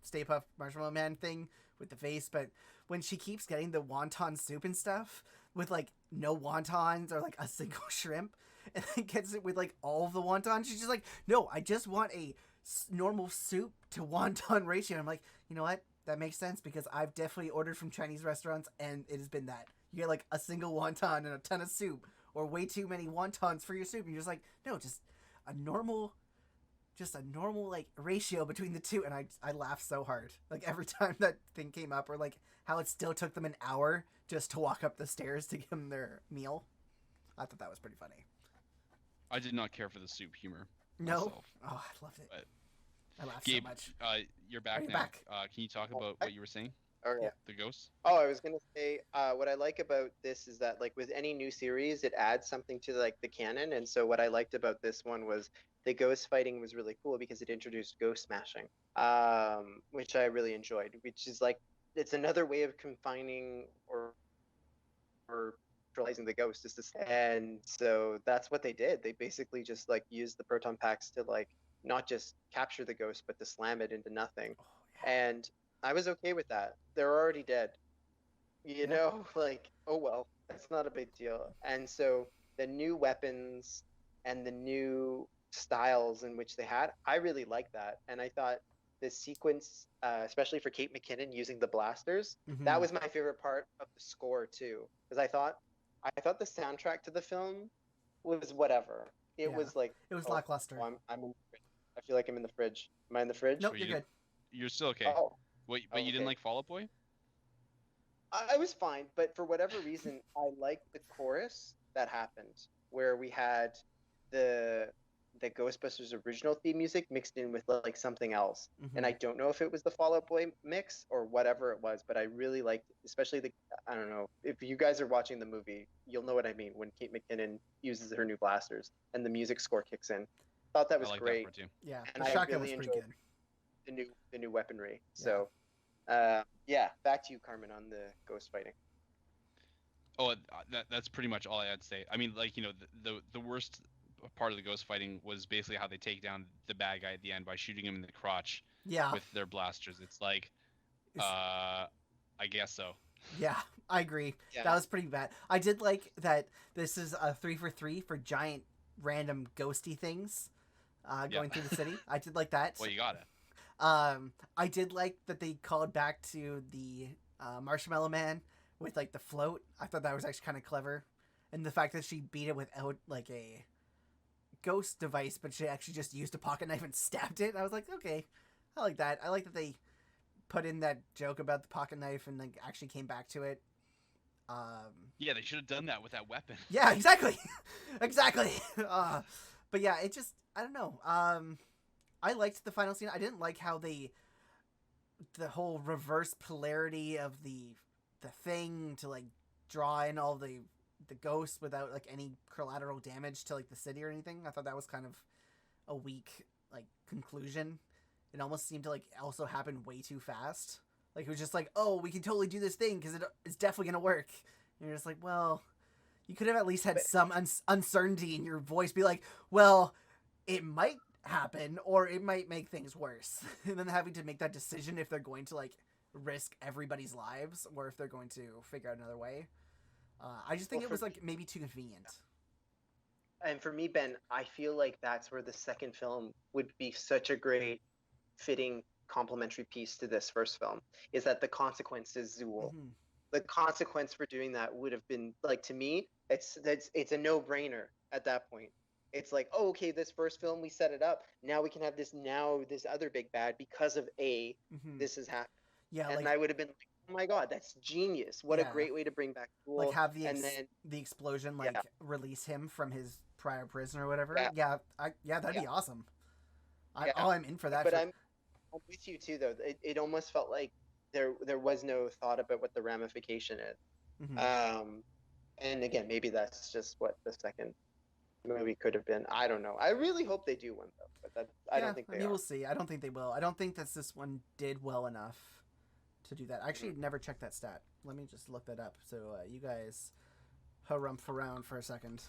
Stay Puff Marshmallow Man thing with the face, but when she keeps getting the wonton soup and stuff with like no wontons or like a single shrimp, and then gets it with like all of the wontons, she's just like, no, I just want a normal soup to wonton ratio. I'm like, you know what? That makes sense because I've definitely ordered from Chinese restaurants and it has been that. You get like a single wonton and a ton of soup, or way too many wontons for your soup. And you're just like, no, a normal, just a normal like ratio between the two. And I laughed so hard. Like every time that thing came up, or like how it still took them an hour just to walk up the stairs to give them their meal. I thought that was pretty funny. I did not care for the soup humor No? myself. Oh, I loved it. But I laughed Gabe, so much. you're back Are you now. back? Can you talk about what you were saying? okay. Yeah. The ghosts? Oh, I was gonna say, what I like about this is that like with any new series, it adds something to like the canon. And so what I liked about this one was the ghost fighting was really cool because it introduced ghost smashing, which I really enjoyed. Which is like it's another way of confining or neutralizing the ghost is this, and so that's what they did. They basically just like used the proton packs to like not just capture the ghost, but to slam it into nothing. Oh, yeah. And I was okay with that. They're already dead. You know, like, oh well, that's not a big deal. And so the new weapons and the new styles in which they had, I really liked that. And I thought the sequence, especially for Kate McKinnon using the blasters, that Mm-hmm. was my favorite part of the score too. Because I thought the soundtrack to the film was whatever. It Yeah. was like, It was oh, lackluster. I'm in the fridge. I feel like I'm in the fridge. Am I in the fridge? Nope, But you're you good. you're still okay. Oh, But oh, you didn't okay. like Fall Out Boy? I was fine, but for whatever reason, I liked the chorus that happened, where we had the the Ghostbusters original theme music mixed in with like something else. Mm-hmm. And I don't know if it was the Fall Out Boy mix or whatever it was, but I really liked, especially the I don't know if you guys are watching the movie, you'll know what I mean when Kate McKinnon uses her new blasters and the music score kicks in. Thought that I was like that great, part too. Yeah, and the I shotgun really was pretty enjoyed good. the new weaponry. Yeah. So yeah, back to you, Carmen, on the ghost fighting. Oh, that's pretty much all I had to say. I mean, like, you know, the worst part of the ghost fighting was basically how they take down the bad guy at the end by shooting him in the crotch Yeah, with their blasters. It's like, It's- I guess so. yeah, I agree. Yeah. That was pretty bad. I did like that this is a 3 for 3 for giant random ghosty things going through the city. I did like that. Well, you got it. I did like that they called back to the Marshmallow Man with like the float. I thought that was actually kind of clever, and the fact that she beat it without like a ghost device, but she actually just used a pocket knife and stabbed it. I was like, okay, I like that. I like that they put in that joke about the pocket knife and like actually came back to it. Yeah, they should have done that with that weapon. Yeah, exactly, exactly. But yeah, it just I don't know. I liked the final scene. I didn't like how the whole reverse polarity of the thing to like draw in all the ghosts without like any collateral damage to like the city or anything. I thought that was kind of a weak like conclusion. It almost seemed to like also happen way too fast. Like it was just like, oh, we can totally do this thing because it's definitely gonna work. And you're just like, well, you could have at least had some uncertainty in your voice. Be like, well, it might happen or it might make things worse. And then having to make that decision if they're going to like risk everybody's lives or if they're going to figure out another way. I just think it was like maybe too convenient. And for me, Ben, I feel like that's where the second film would be such a great fitting complementary piece to this first film, is that the consequence is Zool. Mm-hmm. The consequence for doing that would have been like, to me, it's a no-brainer at that point. It's like, oh, okay, this first film we set it up, now we can have this other big bad because of Mm-hmm. this has happened. Yeah, And like I would have been like, oh my god, that's genius! What a Yeah. great way to bring back Like school. have the And then the explosion yeah, release him from his prior prison or whatever. yeah, Yeah, that'd yeah, be awesome. yeah. I'm in for that But for. I'm with you too, though. It almost felt like there was no thought about what the ramification is. Mhm. Um, and again, maybe that's just what the second movie could have been. I don't know. I really hope they do one though, but I don't Yeah, think I they mean, we'll are. see. I don't think they will. I don't think that this one did well enough to do that. I actually Mhm. never checked that stat. Let me just look that up. So you guys harumph around for a second.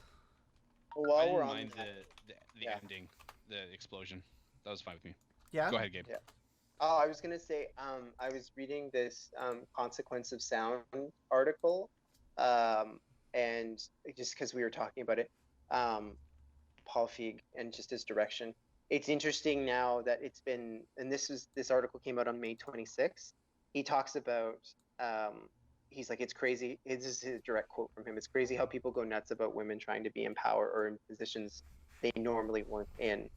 I While we're didn't on mind that, the yeah, ending, the explosion. That was fine with me. Yeah. Go ahead, Gabe. yeah. Oh, I was gonna say, I was reading this consequence of sound article, um, and just because we were talking about it, um, Paul Feig and just his direction. It's interesting now that it's been, and this article came out on May 26th. He talks about, um, he's like, it's crazy. This is his direct quote from him. It's crazy how people go nuts about women trying to be in power or in positions they normally weren't in.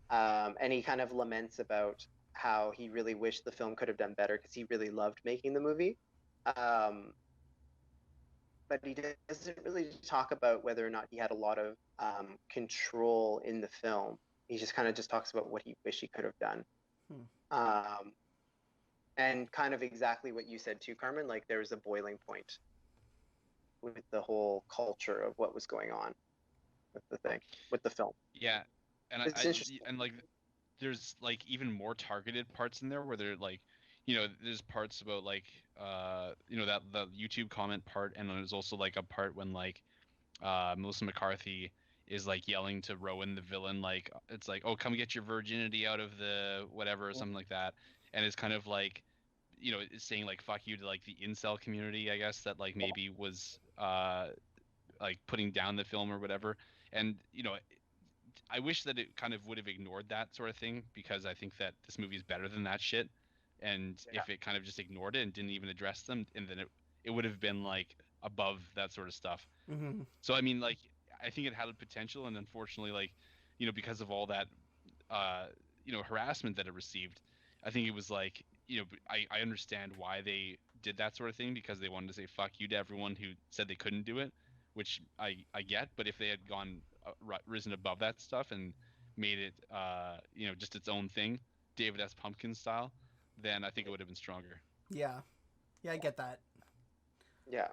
And he kind of laments about how he really wished the film could have done better because he really loved making the movie. Um, but he doesn't really talk about whether or not he had a lot of control in the film. He just kind of just talks about what he wished he could have done. Hmm. Um, and kind of exactly what you said too, Carmen. Like there was a boiling point with the whole culture of what was going on with the thing, with the film. Yeah, and It's interesting. and like there's like even more targeted parts in there where they're like, there's parts about like that the YouTube comment part, and then there's also like a part when like Melissa McCarthy is like yelling to Rowan the villain, like it's like, oh, come get your virginity out of the whatever or something like that, and it's kind of like it's saying like fuck you to like the incel community, I guess, that like maybe was like putting down the film or whatever. And I wish that it kind of would have ignored that sort of thing, because I think that this movie is better than that shit. And Yeah. if it kind of just ignored it and didn't even address them, and then it would have been like above that sort of stuff. Mm-hmm. So I mean, like, I think it had a potential, and unfortunately, like, because of all that, uh, harassment that it received, I think it was like, I understand why they did that sort of thing, because they wanted to say fuck you to everyone who said they couldn't do it, which I get. But if they had gone risen above that stuff and made it, just its own thing, David S. Pumpkin style, then I think it would have been stronger. Yeah. Yeah, I get that. Yeah.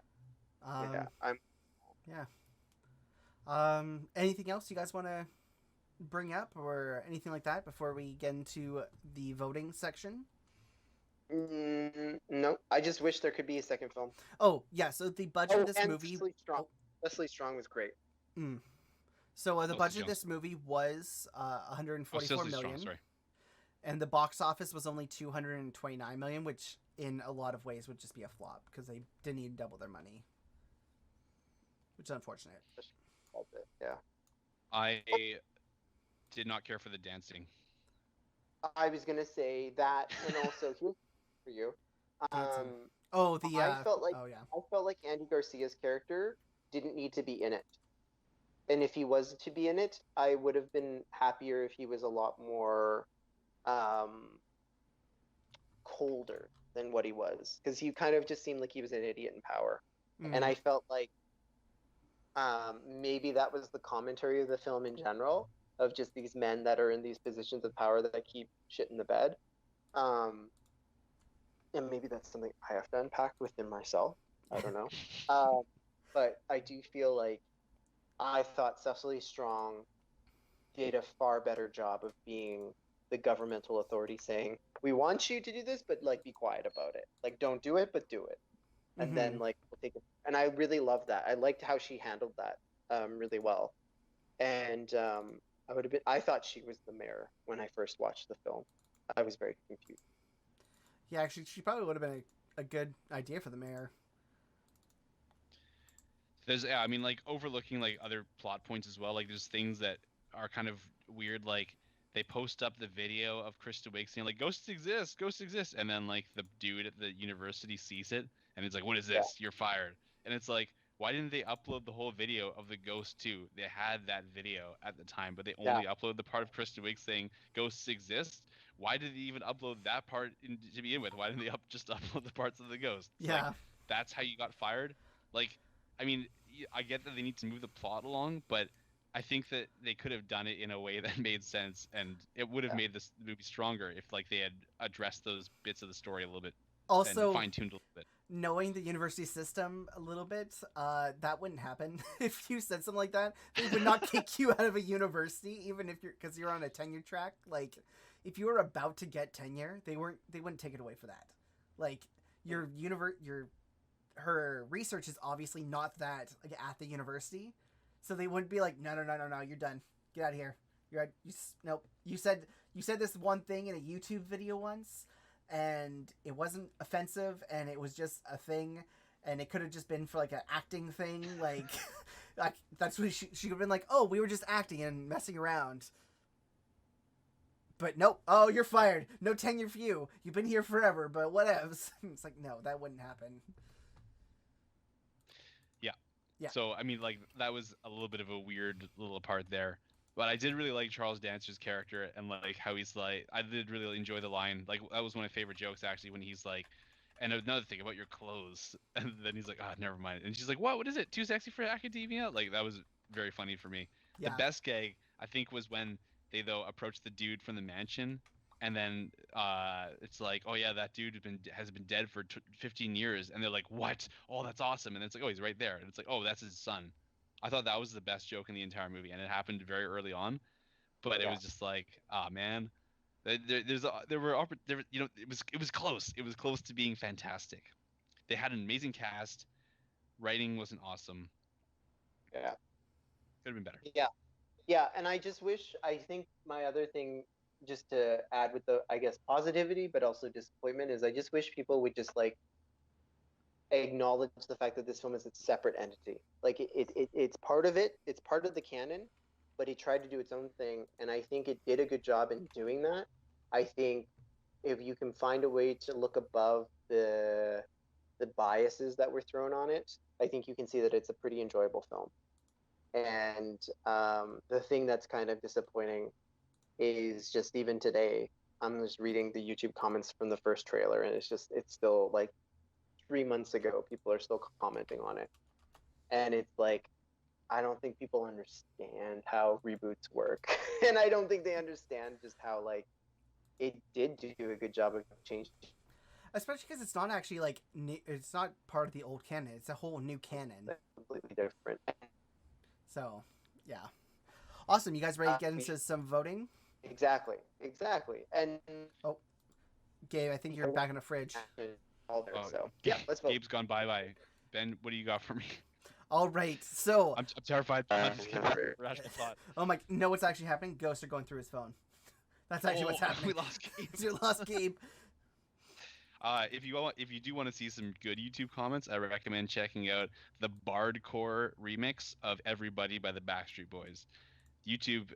Yeah. Um. I'm Yeah. Anything else you guys want to bring up or anything like that before we get into the voting section? No, I just wish there could be a second film. Oh, yeah. So the budget Oh, of this and movie. Leslie Strong. Oh, Leslie Strong was great. So the Leslie budget of Jones. this movie was Oh, 144 Leslie million, Strong, sorry. and the box office was only 229 million, which in a lot of ways would just be a flop because they didn't even double their money, which is unfortunate. That's it. Yeah. I did not care for the dancing. I was gonna say that, and also here's for you. Dancing. Um, Oh, the I felt like oh yeah. I felt like Andy Garcia's character didn't need to be in it, and if he was to be in it, I would have been happier if he was a lot more um, colder than what he was, because he kind of just seemed like he was an idiot in power, and I felt like maybe that was the commentary of the film in general, of just these men that are in these positions of power that keep shit in the bed. Um, and maybe that's something I have to unpack within myself. I don't know. But I do feel like I thought Cecily Strong did a far better job of being the governmental authority saying, we want you to do this, but like be quiet about it. Like don't do it, but do it. And then like we'll take it. And I really loved that. I liked how she handled that really well. And I thought she was the mayor when I first watched the film. I was very confused. Yeah, actually, she probably would have been a good idea for the mayor. I mean, like, overlooking like other plot points as well. Like, there's things that are kind of weird. Like, they post up the video of Krista Wiig saying like ghosts exist, and then like the dude at the university sees it, and it's like, what is this? Yeah. You're fired. And it's like, why didn't they upload the whole video of the ghost too? They had that video at the time, but they only uploaded the part of Krista Wiig saying ghosts exist, why did they even upload that part to begin with? Why didn't they just upload the parts of the ghost? Yeah. Like, that's how you got fired? Like, I mean, I get that they need to move the plot along, but I think that they could have done it in a way that made sense, and it would have made this movie stronger if, like, they had addressed those bits of the story a little bit and Also, fine-tuned a little bit. knowing the university system a little bit, that wouldn't happen if you said something like that. They would not kick you out of a university, even if because you're on a tenure track. Like, if you were about to get tenure, they wouldn't take it away for that. Like, her research is obviously not that, like, at the university, so they wouldn't be like, no, you're done, get out of here. Nope. You said this one thing in a YouTube video once, and it wasn't offensive, and it was just a thing, and it could have just been for, like, an acting thing, like, like, that's what she would have been like, oh, we were just acting and messing around. But nope. Oh, you're fired. No tenure for you. You've been here forever, but whatevs. It's like, no, that wouldn't happen. Yeah. So, I mean, like, that was a little bit of a weird little part there. But I did really like Charles Dancer's character, and, like, how he's like, I did really enjoy the line. Like, that was one of my favorite jokes, actually, when he's like, and another thing about your clothes. And then he's like, never mind. And she's like, what is it? Too sexy for academia? Like, that was very funny for me. Yeah. The best gag, I think, was when they, though, approached the dude from the mansion. And then it's like, oh, yeah, that dude has been dead for 15 years. And they're like, what? Oh, that's awesome. And it's like, oh, he's right there. And it's like, oh, that's his son. I thought that was the best joke in the entire movie. And it happened very early on. But it was just like, man. It was close. It was close to being fantastic. They had an amazing cast. Writing wasn't awesome. Yeah. Could have been better. Yeah, and I think my other thing, just to add with the, I guess, positivity, but also disappointment, is I just wish people would just, like, acknowledge the fact that this film is a separate entity. Like, it's part of it. It's part of the canon, but it tried to do its own thing, and I think it did a good job in doing that. I think if you can find a way to look above the biases that were thrown on it, I think you can see that it's a pretty enjoyable film. And the thing that's kind of disappointing is just even today, I'm just reading the YouTube comments from the first trailer, and it's still like 3 months ago, people are still commenting on it. And it's like, I don't think people understand how reboots work. And I don't think they understand just how, like, it did do a good job of changing. Especially because it's not actually, like, it's not part of the old canon. It's a whole new canon. Completely different. So, yeah. Awesome. You guys ready to get into some voting? Exactly. And Gabe, I think you're back in the fridge. All there, so yeah, let's vote. Gabe's gone bye-bye. Ben, what do you got for me? All right, so I'm terrified. Rational thought. Oh my! No, what's actually happening? Ghosts are going through his phone. That's actually what's happening. We lost Gabe. You lost Gabe. If you do want to see some good YouTube comments, I recommend checking out the Bardcore remix of "Everybody" by the Backstreet Boys. YouTube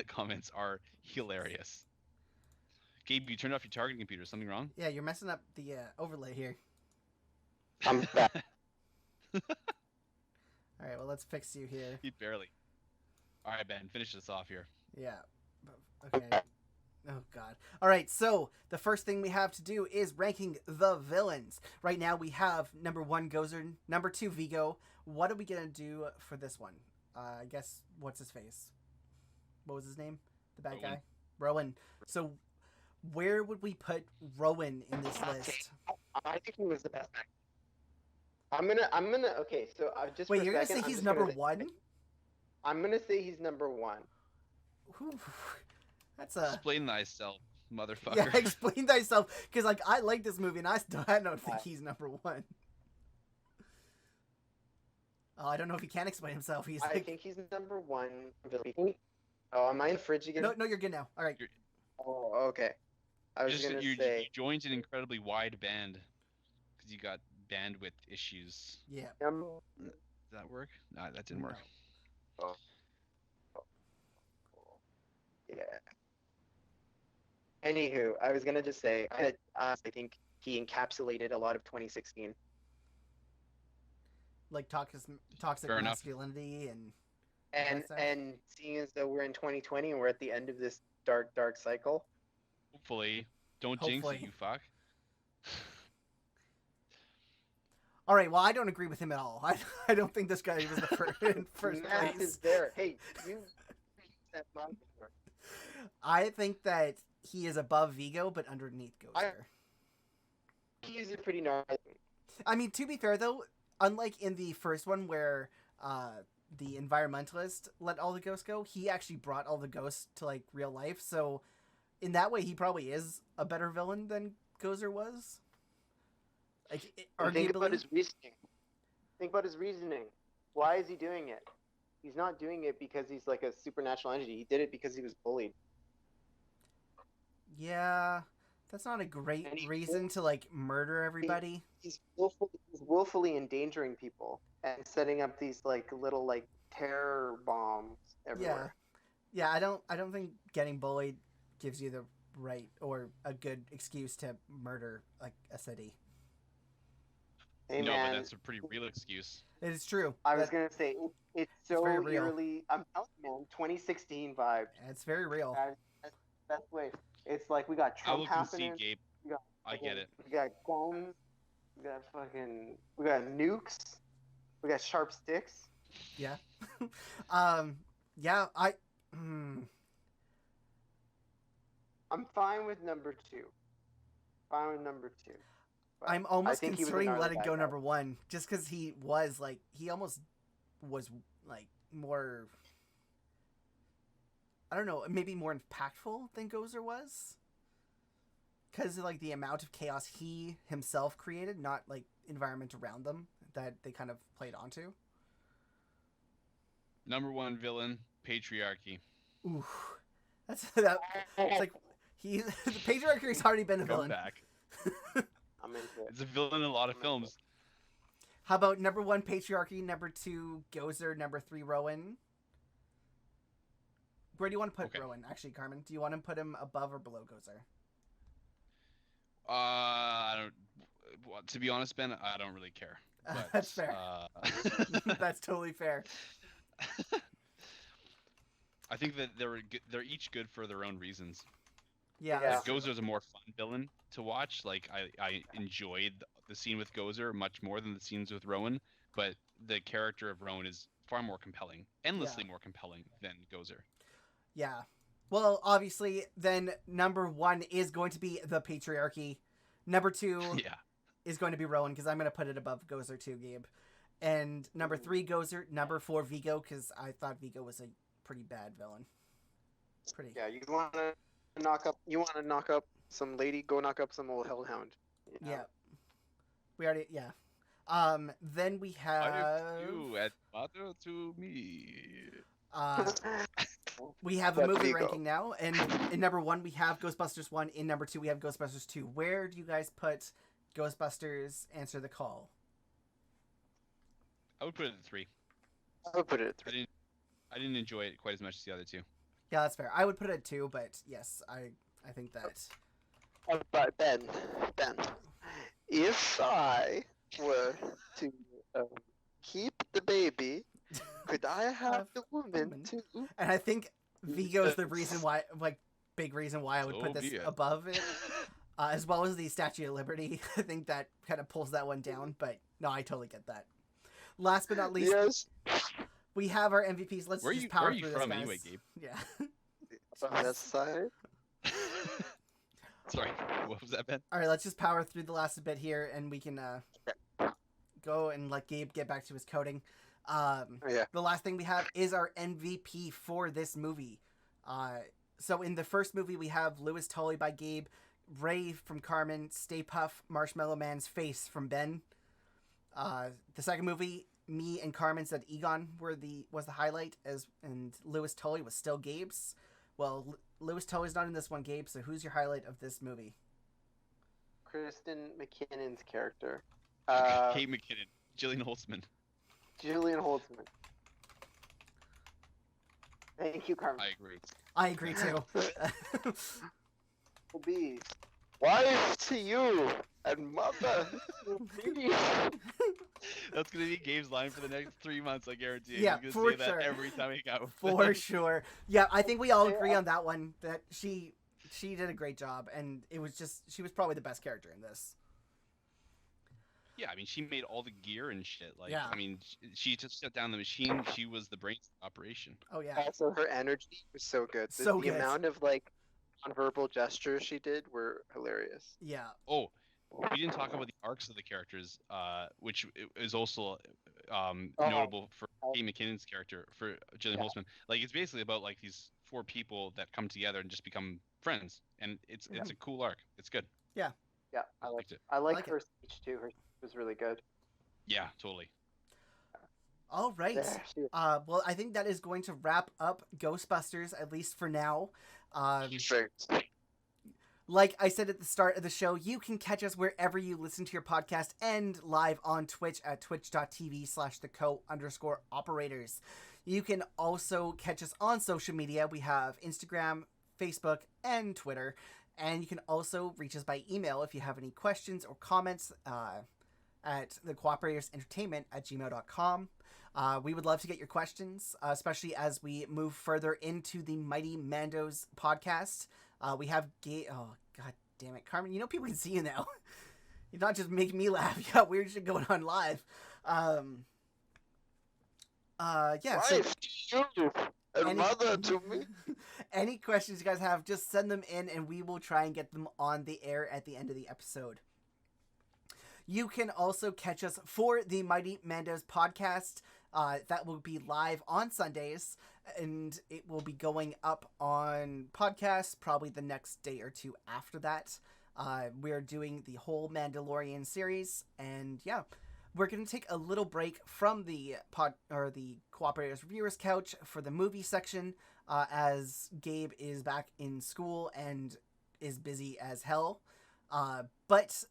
comments are hilarious. Gabe, you turned off your targeting computer. Something wrong? Yeah, you're messing up the overlay here. I'm back. All right, well, let's fix you here. You barely. All right, Ben, finish this off here. Yeah. Okay. Oh, God. All right, so the first thing we have to do is ranking the villains. Right now, we have number 1, Gozer, number 2, Vigo. What are we going to do for this one? I guess, what's his face? What was his name? The bad guy? Rowan. So, where would we put Rowan in this list? I think he was the best actor. I'm gonna. Okay, so just wait. You're gonna say he's number 1? I'm gonna say he's number 1. Whew. That's a. Explain thyself, motherfucker. Yeah, explain thyself, because like I like this movie and I don't think he's number 1. Oh, I don't know if he can explain himself. I think he's number 1. Oh, am I in the fridge again? No, you're good now. All right. Oh, okay. I was gonna say you joined an incredibly wide band because you got bandwidth issues. Yeah. Did that work? No, that didn't work. Oh. Yeah. Anywho, I was gonna just say I think he encapsulated a lot of 2016. Like toxic Fair masculinity and seeing as though we're in 2020 and we're at the end of this dark cycle. Hopefully. Don't jinx it, Hopefully. you fuck. All right, well, I don't agree with him at all. I don't think this guy was the in first Math place. is there. Hey, you that monster. I think that he is above Vigo, but underneath Gozer. He's a pretty gnarly. I mean, to be fair, though, unlike in the first one where the environmentalist let all the ghosts go, he actually brought all the ghosts to, like, real life. So, in that way, he probably is a better villain than Gozer was. Like, Think about arguably. his reasoning. Think about his reasoning. Why is he doing it? He's not doing it because he's like a supernatural entity. He did it because he was bullied. Yeah, that's not a great And he- reason to, like, murder everybody. He's willfully endangering people and setting up these like little like terror bombs everywhere. Yeah, I don't think getting bullied gives you the right or a good excuse to murder, like, a city. Hey, No, man, but that's a pretty real excuse. It is true. I was gonna say it's so very real. eerily. I'm telling you, man, 2016 vibe. It's very real. That's the best way. It's like we got I Trump will happening. concede, Gabe. We got I get it. We got guns. We got nukes. We got sharp sticks. Yeah. Yeah, I'm fine with number two. But I'm I almost think he was a considering gnarly Let It bad Go guy. number one, just because he almost was, like, more, I don't know, maybe more impactful than Gozer was. Because of, like, the amount of chaos he himself created, not, like, environment around them that they kind of played onto. Number one villain, patriarchy. Ooh. It's like, the patriarchy's already been a Come villain. back. I'm into it. It's a villain in a lot of films. How about number one, patriarchy, number two, Gozer, number three, Rowan? Where do you want to put Okay. Rowan, actually, Carmen? Do you want to put him above or below Gozer? I don't. Well, to be honest, Ben, I don't really care. But, That's fair. That's totally fair. I think that they're each good for their own reasons. Yeah. Yeah. That's true. Gozer's a more fun villain to watch. Like I enjoyed the scene with Gozer much more than the scenes with Rowan, but the character of Rowan is far more compelling, endlessly more compelling than Gozer. Yeah. Well, obviously, then number one is going to be the patriarchy. Number two Yeah. is going to be Rowan, because I'm going to put it above Gozer too, Gabe. And number three, Gozer. Number four, Vigo, because I thought Vigo was a pretty bad villain. Pretty. Yeah, you want to knock up some lady, go knock up some old hellhound. You know? Yeah. We already, yeah. Then we have, You at Pato to me. we have a That's movie Vigo. ranking now, and in number one we have Ghostbusters 1, in number two we have Ghostbusters 2. Where do you guys put Ghostbusters Answer the Call? I would put it at 3. I would put it at 3. I didn't enjoy it quite as much as the other two. Yeah, that's fair. I would put it at 2, but yes, I think that... But Ben, if I were to keep the baby, could I have the woman too? And I think Vigo's the reason why, like, big reason why I would So put this be it. above it. As well as the Statue of Liberty. I think that kind of pulls that one down, but no, I totally get that. Last but not least, Yes. we have our MVPs. Let's Where are just you power through from this, anyway, guys. Gabe? Yeah. On that side. Sorry, what was that, Ben? All right, let's just power through the last bit here, and we can go and let Gabe get back to his coding. Yeah. The last thing we have is our MVP for this movie. So in the first movie, we have Louis Tully by Gabe, Ray from Carmen, Stay Puft, Marshmallow Man's face from Ben. The second movie, me and Carmen said Egon was the highlight, and Louis Tully was still Gabe's. Well, Louis Tully's not in this one, Gabe, so who's your highlight of this movie? Kristen McKinnon's character. Kate McKinnon, Gillian Holtzman. Julian Holtzman. Thank you, Carmen. I agree. I agree too. Will be wife to you and mother to me. That's gonna be Gabe's line for the next 3 months, I guarantee. Yeah, He's for gonna say sure. that every time he got with For them. sure. Yeah, I think we all agree on that one, that she she did a great job, and it was just she was probably the best character in this. Yeah, I mean, she made all the gear and shit. Like, Yeah. I mean, she just shut down the machine. She was the brains of the operation. Oh yeah, Also, her energy was so good. So The good. amount of like nonverbal gestures she did were hilarious. yeah, Oh, we didn't talk about the arcs of the characters, which is also notable for Kate McKinnon's character, for Gillian Holtzman. Like, it's basically about like these 4 people that come together and just become friends, and it's a cool arc. It's good. Yeah, I liked it. I like like it. her speech too. Her speech was really good. Yeah, totally. All right. There, she- Well, I think that is going to wrap up Ghostbusters, at least for now. Like I said at the start of the show, you can catch us wherever you listen to your podcast and live on Twitch at twitch.tv/theco_operators. You can also catch us on social media. We have Instagram, Facebook, and Twitter. And you can also reach us by email if you have any questions or comments at thecooperatorsentertainment@gmail.com. We would love to get your questions, especially as we move further into the Mighty Mandos podcast. We have oh god damn it, Carmen, you know people can see you now. You're not just making me laugh. You got weird shit going on live. Yeah, so Wife to you and mother to me. any questions you guys have, just send them in and we will try and get them on the air at the end of the episode. You can also catch us for the Mighty Mandos podcast. That will be live on Sundays, and it will be going up on podcasts probably the next day or two after that. We're doing the whole Mandalorian series, and yeah, we're going to take a little break from the Cooperators Reviewers Couch for the movie section, as Gabe is back in school and is busy as hell. But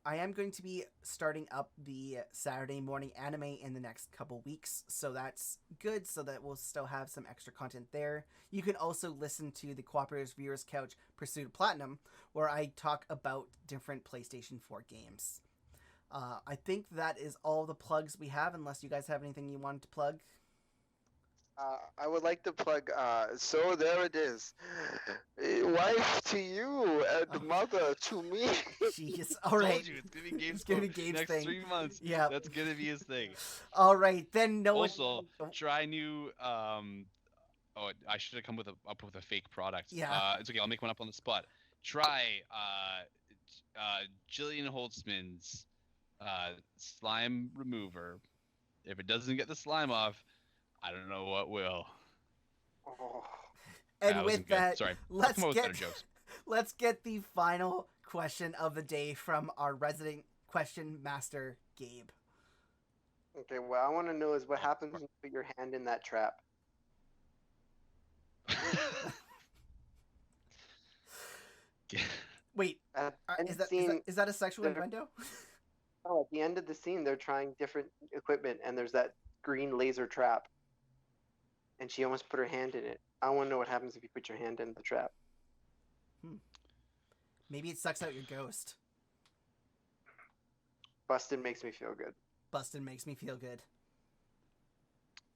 I am going to be starting up the Saturday morning anime in the next couple weeks, so that's good, so that we'll still have some extra content there. You can also listen to the Cooperators Viewers Couch Pursuit of Platinum, where I talk about different PlayStation 4 games. I think that is all the plugs we have, unless you guys have anything you wanted to plug. I would like to plug, so there it is. Wife to you and mother to me. Jeez, alright. Told you, it's gonna be Gabe's, It's gonna be Gabe's next thing. 3 months. Yeah. That's gonna be his thing. Alright, then no Also, try new. Oh, I should have come up with a fake product. Yeah. It's okay. I'll make one up on the spot. Try Gillian Holtzman's slime remover. If it doesn't get the slime off, I don't know what will. Oh. And That with wasn't good. that, Sorry. let's Come up with get better jokes. let's get the final question of the day from our resident question master, Gabe. Okay, what I want to know is what happens when you put your hand in that trap. Wait, At the end is of the that scene, is that a sexual there- innuendo? at the end of the scene, they're trying different equipment, and there's that green laser trap, and she almost put her hand in it. I want to know what happens if you put your hand in the trap. Maybe it sucks out your ghost. Busted makes me feel good. Bustin' makes me feel good.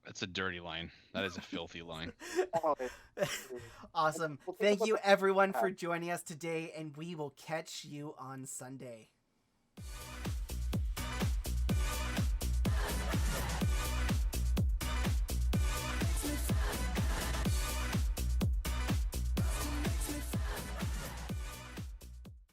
That's a dirty line. That is a filthy line. Oh, Awesome. Well, think Thank about you the- everyone for joining us today, and we will catch you on Sunday.